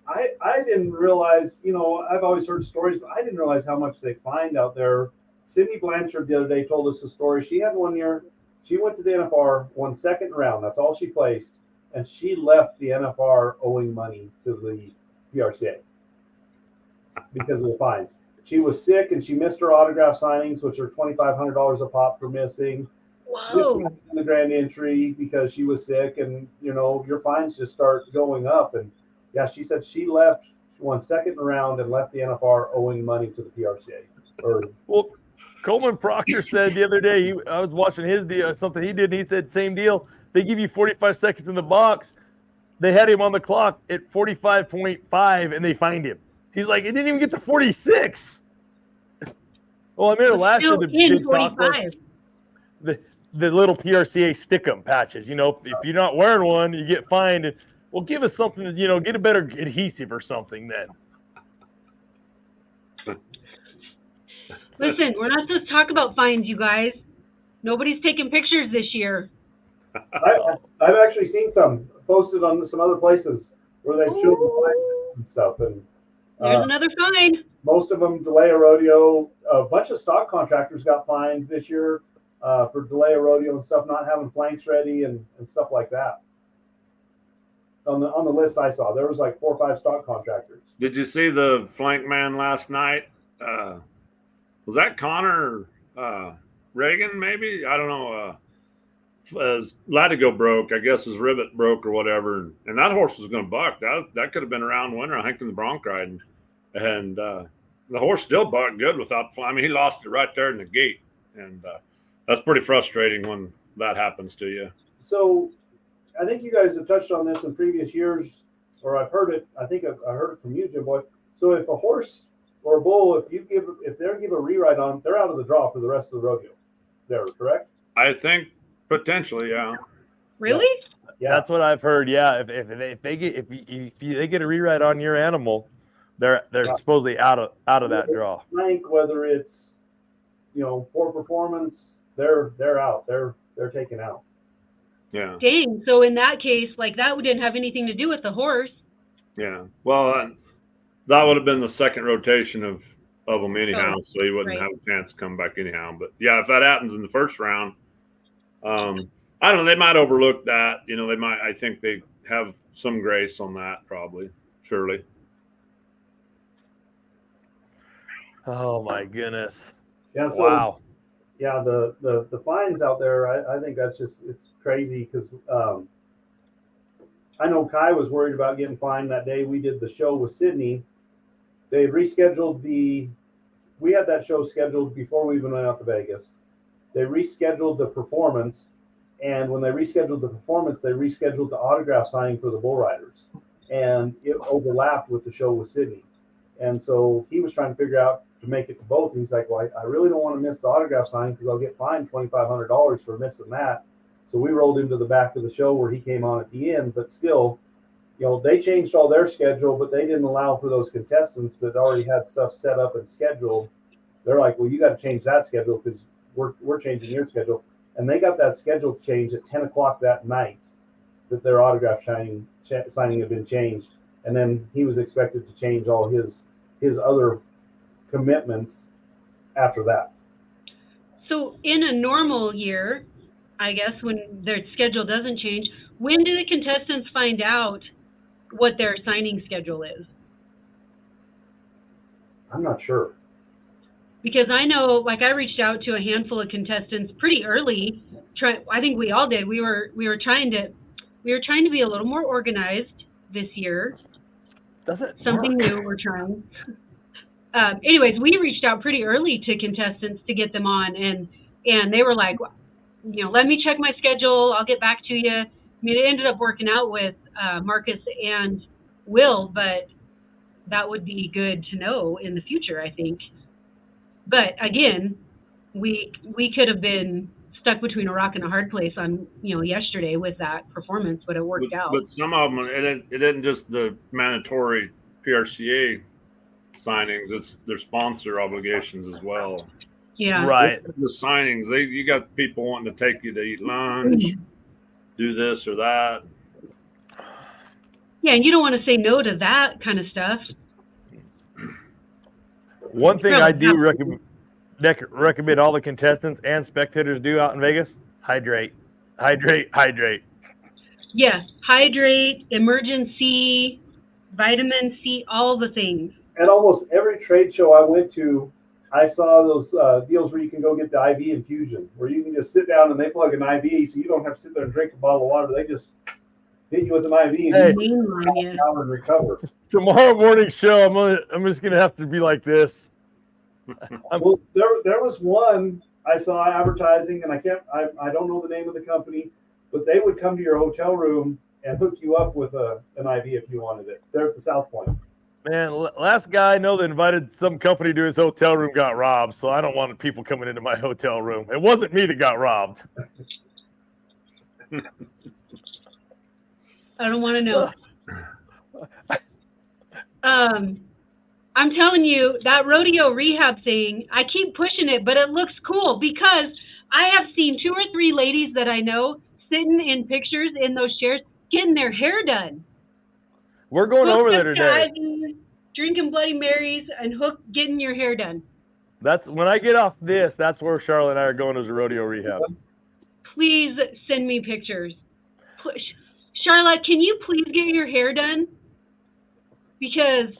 I didn't realize, I've always heard stories, but I didn't realize how much they find out there. Sydney Blanchard the other day told us a story. She had one year, she went to the NFR, won second round. That's all she placed. And she left the NFR owing money to the PRCA because of the fines. She was sick and she missed her autograph signings, which are $2,500 a pop for missing. Whoa. In the Grand Entry because she was sick, and your fines just start going up. And yeah, she said she left. She won second round and left the NFR owing money to the PRCA. Well, Coleman Proctor said the other day, I was watching his deal, something he did, and he said same deal. They give you 45 seconds in the box. They had him on the clock at 45.5, and they fined him. He's like, it didn't even get to 46. Well, I remember last year the big talk was the little PRCA stick-em patches. If you're not wearing one, you get fined. And, well, give us something to, get a better adhesive or something then. Listen, we're not supposed to talk about fines, you guys. Nobody's taking pictures this year. I've actually seen some posted on some other places where they've showed the fines and stuff. And There's another fine. Most of them delay a rodeo. A bunch of stock contractors got fined this year for delay a rodeo and stuff, not having flanks ready and stuff like that. On the list I saw, there was like 4 or 5 stock contractors. Did you see the flank man last night? Was that Connor Reagan? Maybe, I don't know. His latigo broke, I guess his rivet broke or whatever, and that horse was going to buck. That could have been around winter, I think, in the bronc riding, and the horse still bucked good without. I mean, he lost it right there in the gate, and that's pretty frustrating when that happens to you. So, I think you guys have touched on this in previous years, or I've heard it. I think I heard it from you, Jim Boy. So, if a horse or a bull, if they give a rewrite on, they're out of the draw for the rest of the rodeo. There, correct? I think potentially, yeah. Really? Yeah. That's what I've heard. Yeah, if they get a rewrite on your animal, they're supposedly out of that draw. Flank, whether it's poor performance, they're out. They're taken out. Yeah. Dang. So in that case, like that didn't have anything to do with the horse. Yeah. Well, that would have been the second rotation of them anyhow, so he wouldn't have a chance to come back anyhow. But yeah, if that happens in the first round, I don't know. They might overlook that. They might. I think they have some grace on that, probably, surely. Oh my goodness! Yeah. So, wow. Yeah, the fines out there, I think it's crazy because I know Kai was worried about getting fined that day we did the show with Sydney. They rescheduled we had that show scheduled before we even went out to Vegas. They rescheduled the performance, and when they rescheduled the performance, they rescheduled the autograph signing for the bull riders, and it overlapped with the show with Sydney. And so he was trying to figure out to make it to both. And he's like, well, I really don't want to miss the autograph signing because I'll get fined $2,500 for missing that. So we rolled him to the back of the show where he came on at the end. But still, they changed all their schedule, but they didn't allow for those contestants that already had stuff set up and scheduled. They're like, well, you got to change that schedule because we're changing your schedule. And they got that schedule changed at 10 o'clock that night that their autograph signing had been changed. And then he was expected to change all his other commitments after that. So in a normal year, I guess when their schedule doesn't change, when do the contestants find out what their signing schedule is? I'm not sure. Because I know, like, I reached out to a handful of contestants pretty early. I think we all did. We were trying to be a little more organized this year. Something new we're trying. Anyways, we reached out pretty early to contestants to get them on, and they were like, let me check my schedule. I'll get back to you. I mean, it ended up working out with Marcus and Will, but that would be good to know in the future, I think. But again, we could have been stuck between a rock and a hard place on yesterday with that performance, but it worked out. But some of them, it isn't just the mandatory PRCA signings; it's their sponsor obligations as well. Yeah, right. The signings, you got people wanting to take you to eat lunch, do this or that. Yeah, and you don't want to say no to that kind of stuff. One thing I do recommend all the contestants and spectators do out in Vegas: hydrate. Yes, hydrate, emergency, vitamin C, all the things. At almost every trade show I went to, I saw those deals where you can go get the IV infusion, where you can just sit down and they plug an IV, so you don't have to sit there and drink a bottle of water. They just hit you with an IV and you down and recover. Tomorrow morning show, I'm just gonna have to be like this. Well, there was one I saw advertising, and I don't know the name of the company, but they would come to your hotel room and hook you up with an IV if you wanted it. They're at the South Point. Man, last guy I know that invited some company to his hotel room got robbed, so I don't want people coming into my hotel room. It wasn't me that got robbed. I don't want to know. I'm telling you, that rodeo rehab thing, I keep pushing it, but it looks cool because I have seen 2 or 3 ladies that I know sitting in pictures in those chairs getting their hair done. We're going over there today. drinking Bloody Marys and getting your hair done. That's when I get off this. That's where Charlotte and I are going as a rodeo rehab. Please send me pictures. Charlotte, can you please get your hair done? Because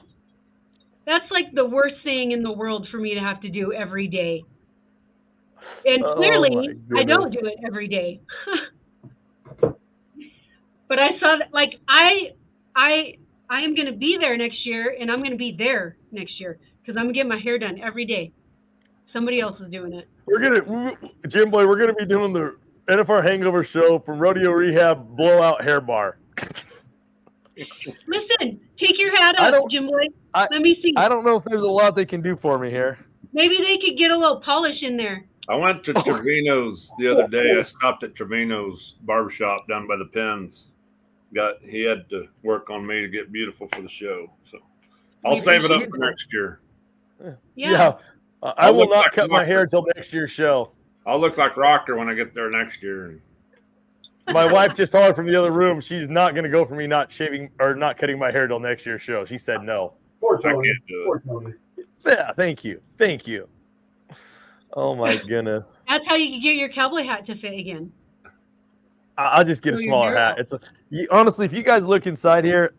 that's like the worst thing in the world for me to have to do every day. And clearly, I don't do it every day. But I saw that, like, I am going to be there next year, and I'm going to be there next year because I'm going to get my hair done every day. Somebody else is doing it. Jim Boy, we're going to be doing the NFR Hangover show from Rodeo Rehab Blowout Hair Bar. Listen, take your hat off, Jim Boy. Let me see. I don't know if there's a lot they can do for me here. Maybe they could get a little polish in there. I went to Trevino's the other day. I stopped at Trevino's barbershop down by the Pens. He had to work on me to get beautiful for the show. So I'll save it up for next year. Yeah. I will not cut my hair until next year's show. I'll look like Rocker when I get there next year. My wife just hollered from the other room. She's not going to go for me not shaving or not cutting my hair till next year's show. She said no. Poor Tony. I can't do it. Poor Tony. Yeah, thank you. Thank you. Oh, my goodness. That's how you can get your cowboy hat to fit again. I'll just get a smaller hat. Honestly, if you guys look inside here,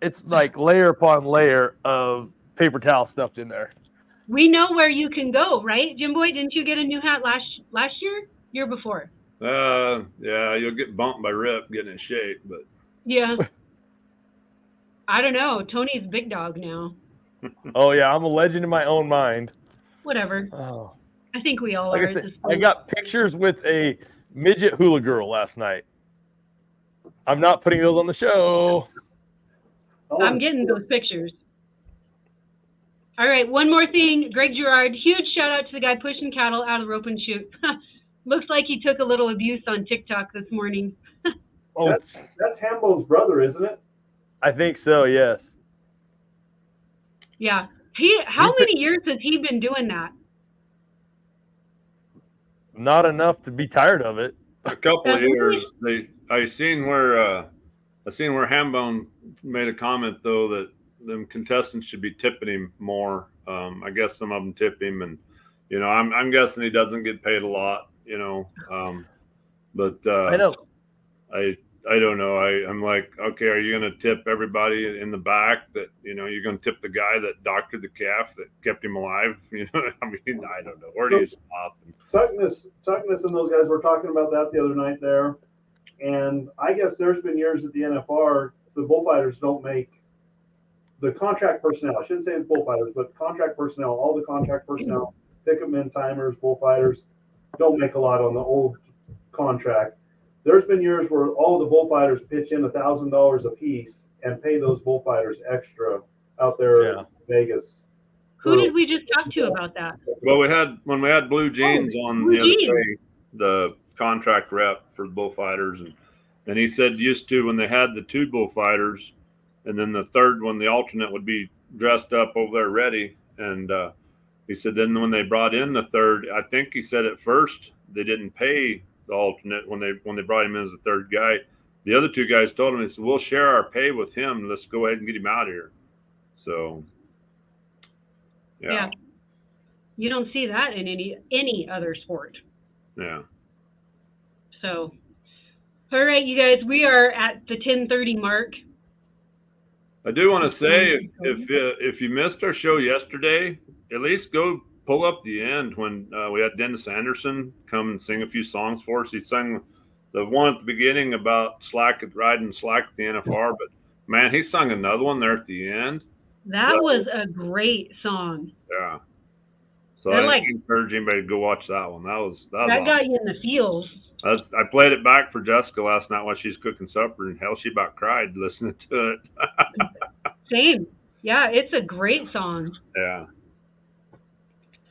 it's like layer upon layer of paper towel stuffed in there. We know where you can go, right? Jim Boy, didn't you get a new hat last year? Year before? Yeah, you'll get bumped by Rip getting in shape, but yeah. I don't know. Tony's big dog now. Oh yeah, I'm a legend in my own mind. Whatever. Oh. I think we all are. I got pictures with a midget hula girl last night. I'm not putting those on the show. I'm getting those pictures. All right, one more thing. Greg Girard, huge shout out to the guy pushing cattle out of the rope and chute. Looks like he took a little abuse on TikTok this morning. That's Hambone's brother, isn't it? I think so, yes. Yeah. How many years has he been doing that? Not enough to be tired of it. A couple of years. I seen where Hambone made a comment though that them contestants should be tipping him more. I guess some of them tip him, and I'm guessing he doesn't get paid a lot. But I know. I don't know. I'm like, okay, are you going to tip everybody in the back that, you're going to tip the guy that doctored the calf that kept him alive? I mean, I don't know. Where do you stop? Tuckness and those guys were talking about that the other night there. And I guess there's been years at the NFR, the bullfighters don't make the contract personnel. I shouldn't say it's bullfighters, but contract personnel, all the contract personnel, pickup men, timers, bullfighters, don't make a lot on the old contract. There's been years where all the bullfighters pitch in $1,000 a piece and pay those bullfighters extra out there in Vegas. Who did we just talk to about that? Well, when we had Blue Jeans on the other day, the contract rep for the bullfighters, and he said used to when they had the two bullfighters, and then the third one, the alternate would be dressed up over there ready, and he said then when they brought in the third, I think he said at first they didn't pay the alternate when they brought him in as the third guy. The other two guys told him, he said, we'll share our pay with him. Let's go ahead and get him out of here. So, yeah. You don't see that in any other sport. Yeah. So, all right, you guys, we are at the 10:30 mark. I do want to say, if you missed our show yesterday, at least go pull up the end when we had Dennis Anderson come and sing a few songs for us. He sang the one at the beginning about riding slack at the NFR, but man, he sung another one there at the end. That was a great song. Yeah. So I encourage anybody to go watch that one. That awesome. Got you in the feels. I played it back for Jessica last night while she's cooking supper, and hell, she about cried listening to it. Same. Yeah, it's a great song. Yeah.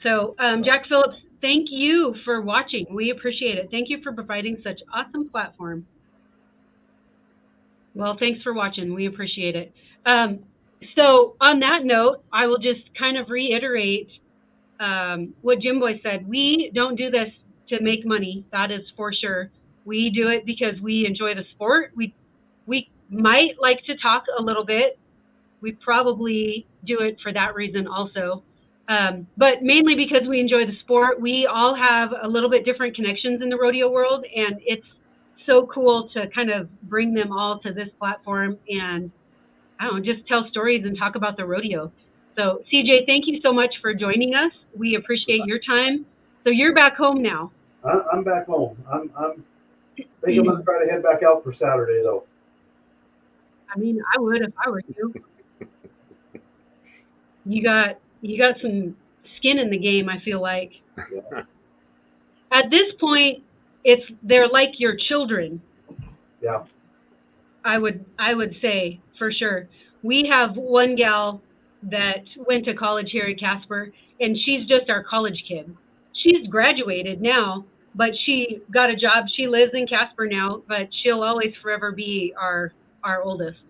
So, Jack Phillips, thank you for watching. We appreciate it. Thank you for providing such awesome platform. Well, thanks for watching. We appreciate it. So, on that note, I will just kind of reiterate what Jim Boy said. We don't do this to make money. That is for sure. We do it because we enjoy the sport. We might like to talk a little bit we probably do it for that reason also. But mainly because we enjoy the sport. We all have a little bit different connections in the rodeo world, and it's so cool to kind of bring them all to this platform and, I don't know, just tell stories and talk about the rodeo. So CJ, thank you so much for joining us. We appreciate your time. So you're back home now. I'm back home. I'm think I'm gonna try to head back out for Saturday though. I mean, I would if I were you. You got some skin in the game, I feel like. Yeah. At this point, they're like your children. Yeah. I would say for sure. We have one gal that went to college here at Casper, and she's just our college kid. She's graduated now, but she got a job. She lives in Casper now, but she'll always forever be our oldest.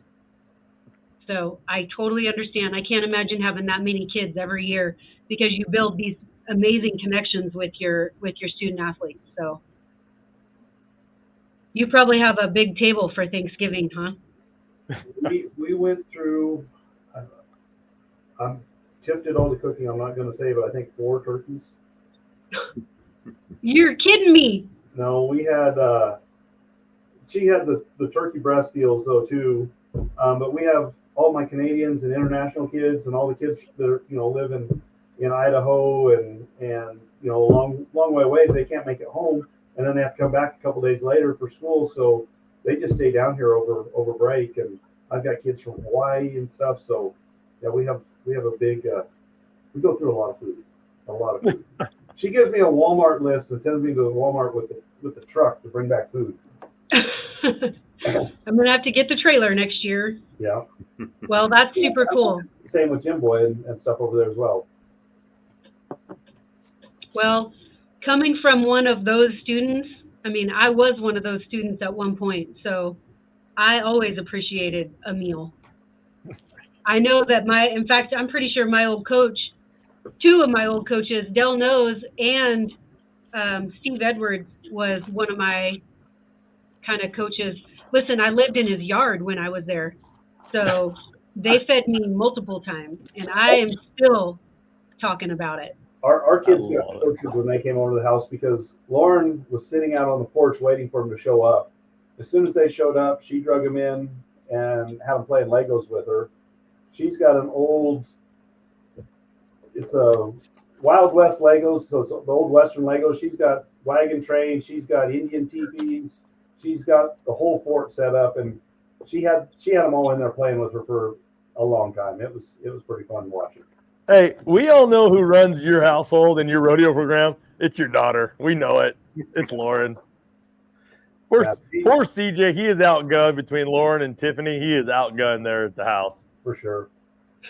So I totally understand. I can't imagine having that many kids every year because you build these amazing connections with your student athletes. So you probably have a big table for Thanksgiving, huh? We went through. Tiff did all the cooking. I'm not going to say, but I think 4 turkeys. You're kidding me. No, we had. She had the turkey breast deals though too, but we have all my Canadians and international kids and all the kids that are, live in Idaho and a long way away. They can't make it home, and then they have to come back a couple days later for school. So they just stay down here over break. And I've got kids from Hawaii and stuff. So yeah, we have a big. We go through a lot of food. She gives me a Walmart list and sends me to Walmart with the truck to bring back food. I'm gonna have to get the trailer next year. Yeah. Well, that's super cool. Same with Jim Boy and stuff over there as well. Well, coming from one of those students, I mean, I was one of those students at one point, so I always appreciated a meal. I know that in fact, I'm pretty sure my old coach, 2 of my old coaches, Del Nose and Steve Edwards, was one of my kind of coaches. Listen, I lived in his yard when I was there, so they fed me multiple times, and I am still talking about it. Our kids got coaches when they came over to the house because Lauren was sitting out on the porch waiting for them to show up. As soon as they showed up, she drug them in and had them playing Legos with her. She's got an old, it's a Wild West Legos, so it's the old Western Legos. She's got wagon trains, she's got Indian teepees, she's got the whole fort set up, and she had them all in there playing with her for a long time. It was pretty fun watching. Hey, we all know who runs your household and your rodeo program. It's your daughter. We know it. It's Lauren. Poor CJ, he is outgunned between Lauren and Tiffany. He is outgunned there at the house. For sure.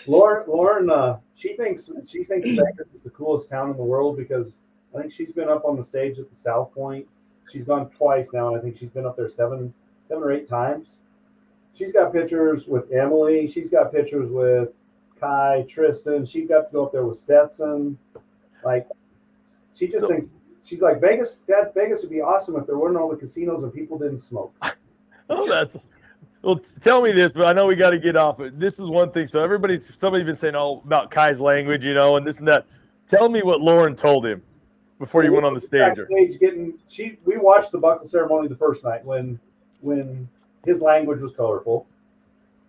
Lauren, she thinks Vegas is the coolest town in the world because I think she's been up on the stage at the South Point. She's gone twice now, and I think she's been up there seven or 8 times. She's got pictures with Emily. She's got pictures with Kai, Tristan. She got to go up there with Stetson. Like, she just thinks, she's like, Vegas would be awesome if there weren't all the casinos and people didn't smoke. Well, tell me this, but I know we got to get off it. This is one thing. So somebody's been saying all about Kai's language, and this and that. Tell me what Lauren told him before you went on the stage. We watched the buckle ceremony the first night when his language was colorful.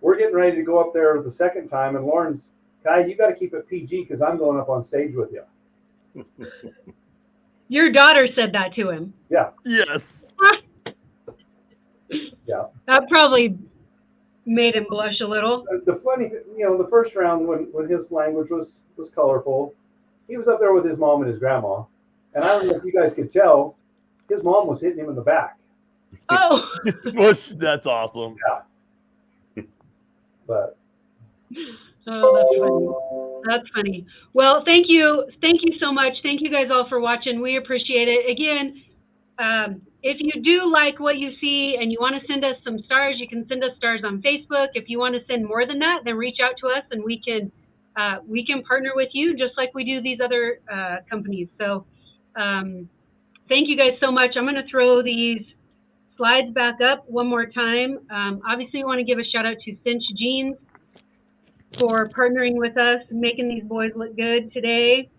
We're getting ready to go up there the second time, and Lauren's, Kai, you got to keep it PG because I'm going up on stage with you. Your daughter said that to him. Yeah. Yes. Yeah. That probably made him blush a little. The funny thing, the first round when his language was colorful, he was up there with his mom and his grandma, and I don't know if you guys could tell, his mom was hitting him in the back. Oh. That's awesome. Yeah. But oh, that's funny. Well, thank you so much. Thank you guys all for watching. We appreciate it. Again, if you do like what you see and you want to send us some stars, you can send us stars on Facebook. If you want to send more than that, then reach out to us and we can partner with you just like we do these other companies. So thank you guys so much. I'm going to throw these slides back up one more time. Obviously, we want to give a shout out to Cinch Jeans. for partnering with us, making these boys look good today.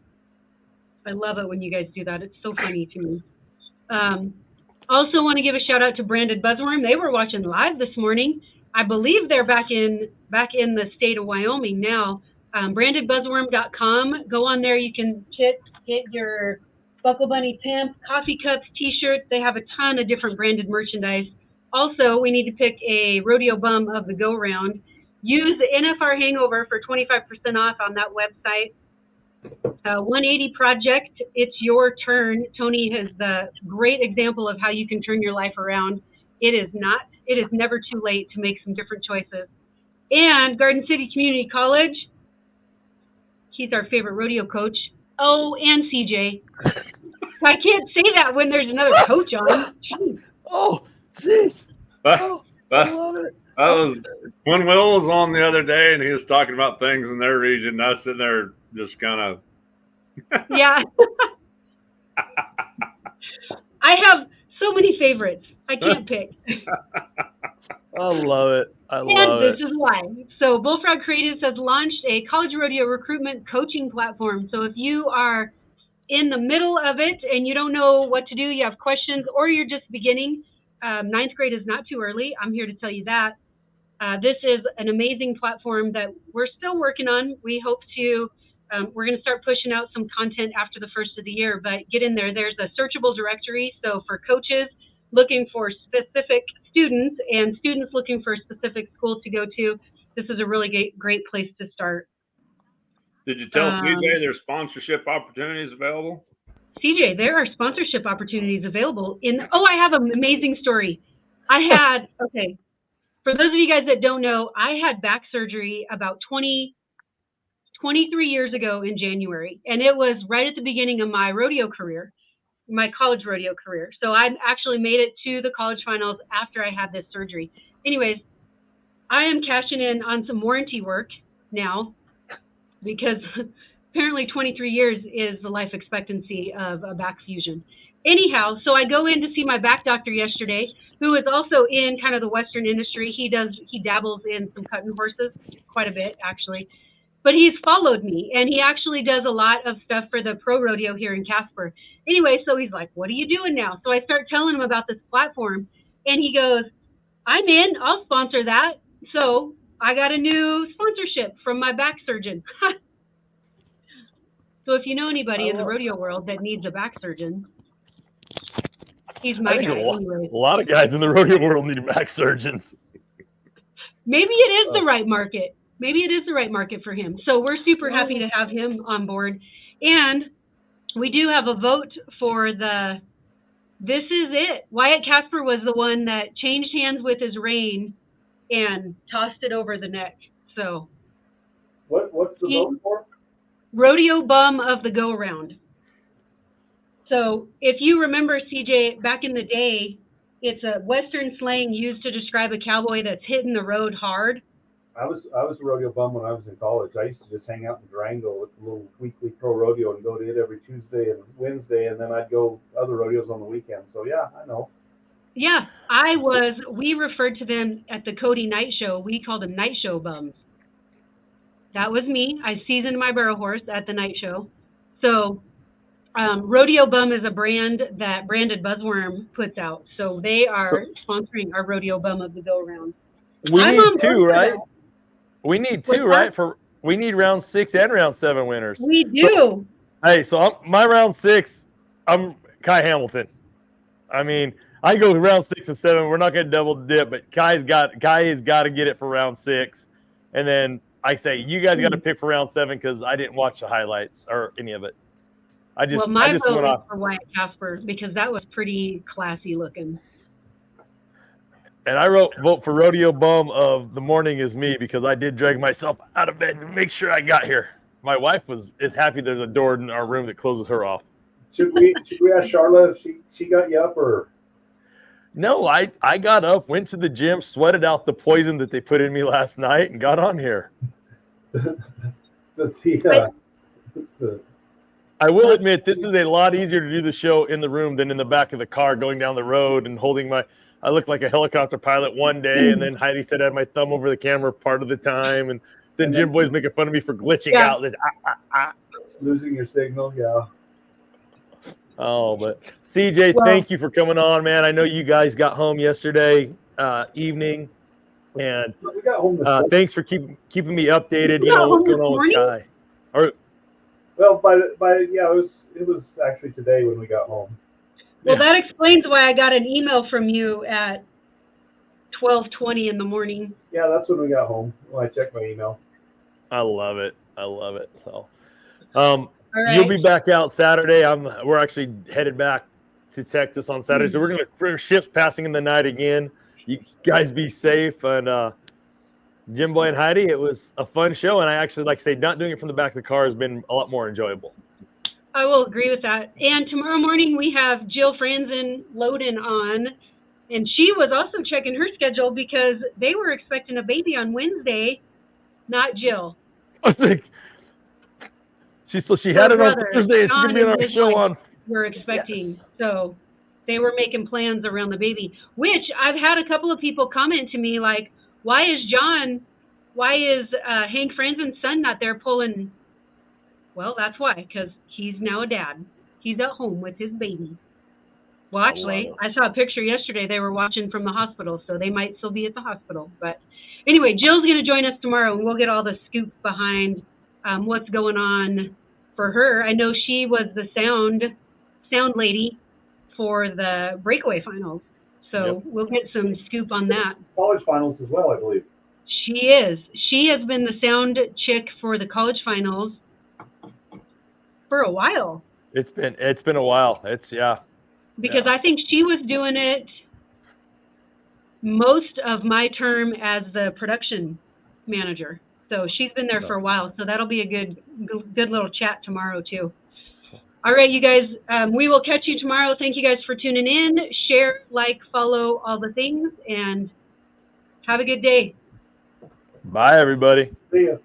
I love it when you guys do that. It's so funny to me. Also want to give a shout out to Branded Buzzworm. They were watching live this morning. I believe they're back in the state of Wyoming now. Brandedbuzzworm.com. Go on there. You can get your Buckle Bunny pimp, coffee cups, t-shirts. They have a ton of different branded merchandise. Also, we need to pick a rodeo bum of the go round. Use the NFR Hangover for 25% off on that website. 180 Project, it's your turn. Tony has the great example of how you can turn your life around. It is never too late to make some different choices. And Garden City Community College, he's our favorite rodeo coach. Oh, and CJ. I can't say that when there's another coach on. Jeez. Oh, jeez. Oh, I love it. That was when Will was on the other day and he was talking about things in their region. I was sitting there just kind of. Yeah. I have so many favorites. I can't pick. I love it. I love it. And this is why. So Bullfrog Creatives has launched a college rodeo recruitment coaching platform. So if you are in the middle of it and you don't know what to do, you have questions, or you're just beginning, ninth grade is not too early. I'm here to tell you that. This is an amazing platform that we're still working on. We hope to, we're going to start pushing out some content after the first of the year, but get in there. There's a searchable directory. So for coaches looking for specific students and students looking for a specific school to go to, this is a really great place to start. Did you tell CJ there's sponsorship opportunities available? CJ, there are sponsorship opportunities available I have an amazing story. Okay, for those of you guys that don't know, I had back surgery about 23 years ago in January, and it was right at the beginning of my rodeo career, my college rodeo career. So I actually made it to the college finals after I had this surgery. Anyways, I am cashing in on some warranty work now because apparently 23 years is the life expectancy of a back fusion. Anyhow, so I go in to see my back doctor yesterday, who is also in kind of the Western industry. He dabbles in some cutting horses quite a bit, actually. But he's followed me, and he actually does a lot of stuff for the pro rodeo here in Casper. Anyway, so he's like, what are you doing now? So I start telling him about this platform, and he goes, I'm in, I'll sponsor that. So I got a new sponsorship from my back surgeon. So if you know anybody in the rodeo world that needs a back surgeon, he's my guy. A lot of guys in the rodeo world need back surgeons. Maybe it is the right market. Maybe it is the right market for him. So we're super happy to have him on board. And we do have a vote for this is it. Wyatt Casper was the one that changed hands with his rein and tossed it over the neck. So what's the vote for? Rodeo Bum of the Go Round. So if you remember, CJ, back in the day, it's a Western slang used to describe a cowboy that's hitting the road hard. I was a rodeo bum when I was in college. I used to just hang out in Durango with the little weekly pro rodeo and go to it every Tuesday and Wednesday, and then I'd go other rodeos on the weekend. So yeah, I know. Yeah, we referred to them at the Cody Night Show. We called them night show bums. That was me. I seasoned my barrel horse at the night show. So Rodeo Bum is a brand that Branded Buzzworm puts out. So they are sponsoring our Rodeo Bum of the Go Round. We need two, right? We need two, right? We need round 6 and round 7 winners. We do. So my round 6, I'm Kai Hamilton. I mean, I go round 6 and 7. We're not going to double dip, but Kai has got to get it for round 6, and then I say you guys got to pick for round 7 because I didn't watch the highlights or any of it. My vote was for Wyatt Casper because that was pretty classy looking. And I vote for Rodeo Bum of the morning is me because I did drag myself out of bed to make sure I got here. My wife is happy there's a door in our room that closes her off. Should we ask Charlotte if she got you up or? No, I got up, went to the gym, sweated out the poison that they put in me last night, and got on here. I will admit this is a lot easier to do the show in the room than in the back of the car going down the road and holding I look like a helicopter pilot one day, and then Heidi said I had my thumb over the camera part of the time, and Then Jim Boy's making fun of me for glitching Yeah. out. Losing your signal, yeah. Oh, but CJ, Well- thank you for coming on, man. I know you guys got home yesterday evening, and We got home this morning. thanks for keeping me updated. You You got know what's home going on this with morning? Kai. Or Well, it was actually today when we got home. Well, Yeah. that explains why I got an email from you at 12:20 in the morning. Yeah, that's when we got home. When I checked my email. I love it. I love it. So, All right. you'll be back out Saturday. We're actually headed back to Texas on Saturday, so we're ships passing in the night again. You guys be safe, and Jim Boy and Heidi, it was a fun show, and I actually like to say not doing it from the back of the car has been a lot more enjoyable. I will agree with that. And tomorrow morning we have Jill Franzen loading on, and she was also checking her schedule because they were expecting a baby on Wednesday, not Jill. I was like, she Her had it on brother, Thursday, and she's John gonna be on and our his show wife on. were expecting. Yes. So they were making plans around the baby, which I've had a couple of people comment to me like, why is Hank Franzen's son not there pulling? Well, that's why, because he's now a dad. He's at home with his baby. Well, actually, I saw a picture yesterday. They were watching from the hospital, so they might still be at the hospital. But anyway, Jill's going to join us tomorrow, and we'll get all the scoop behind what's going on for her. I know she was the sound lady for the breakaway finals, so we'll get some scoop on that. College finals as well, I believe. She is. She has been the sound chick for the college finals for a while. It's been a while. Because I think she was doing it most of my term as the production manager. So she's been there for a while. So that'll be a good little chat tomorrow too. All right, you guys, we will catch you tomorrow. Thank you guys for tuning in. Share, like, follow, all the things, and have a good day. Bye, everybody. See ya.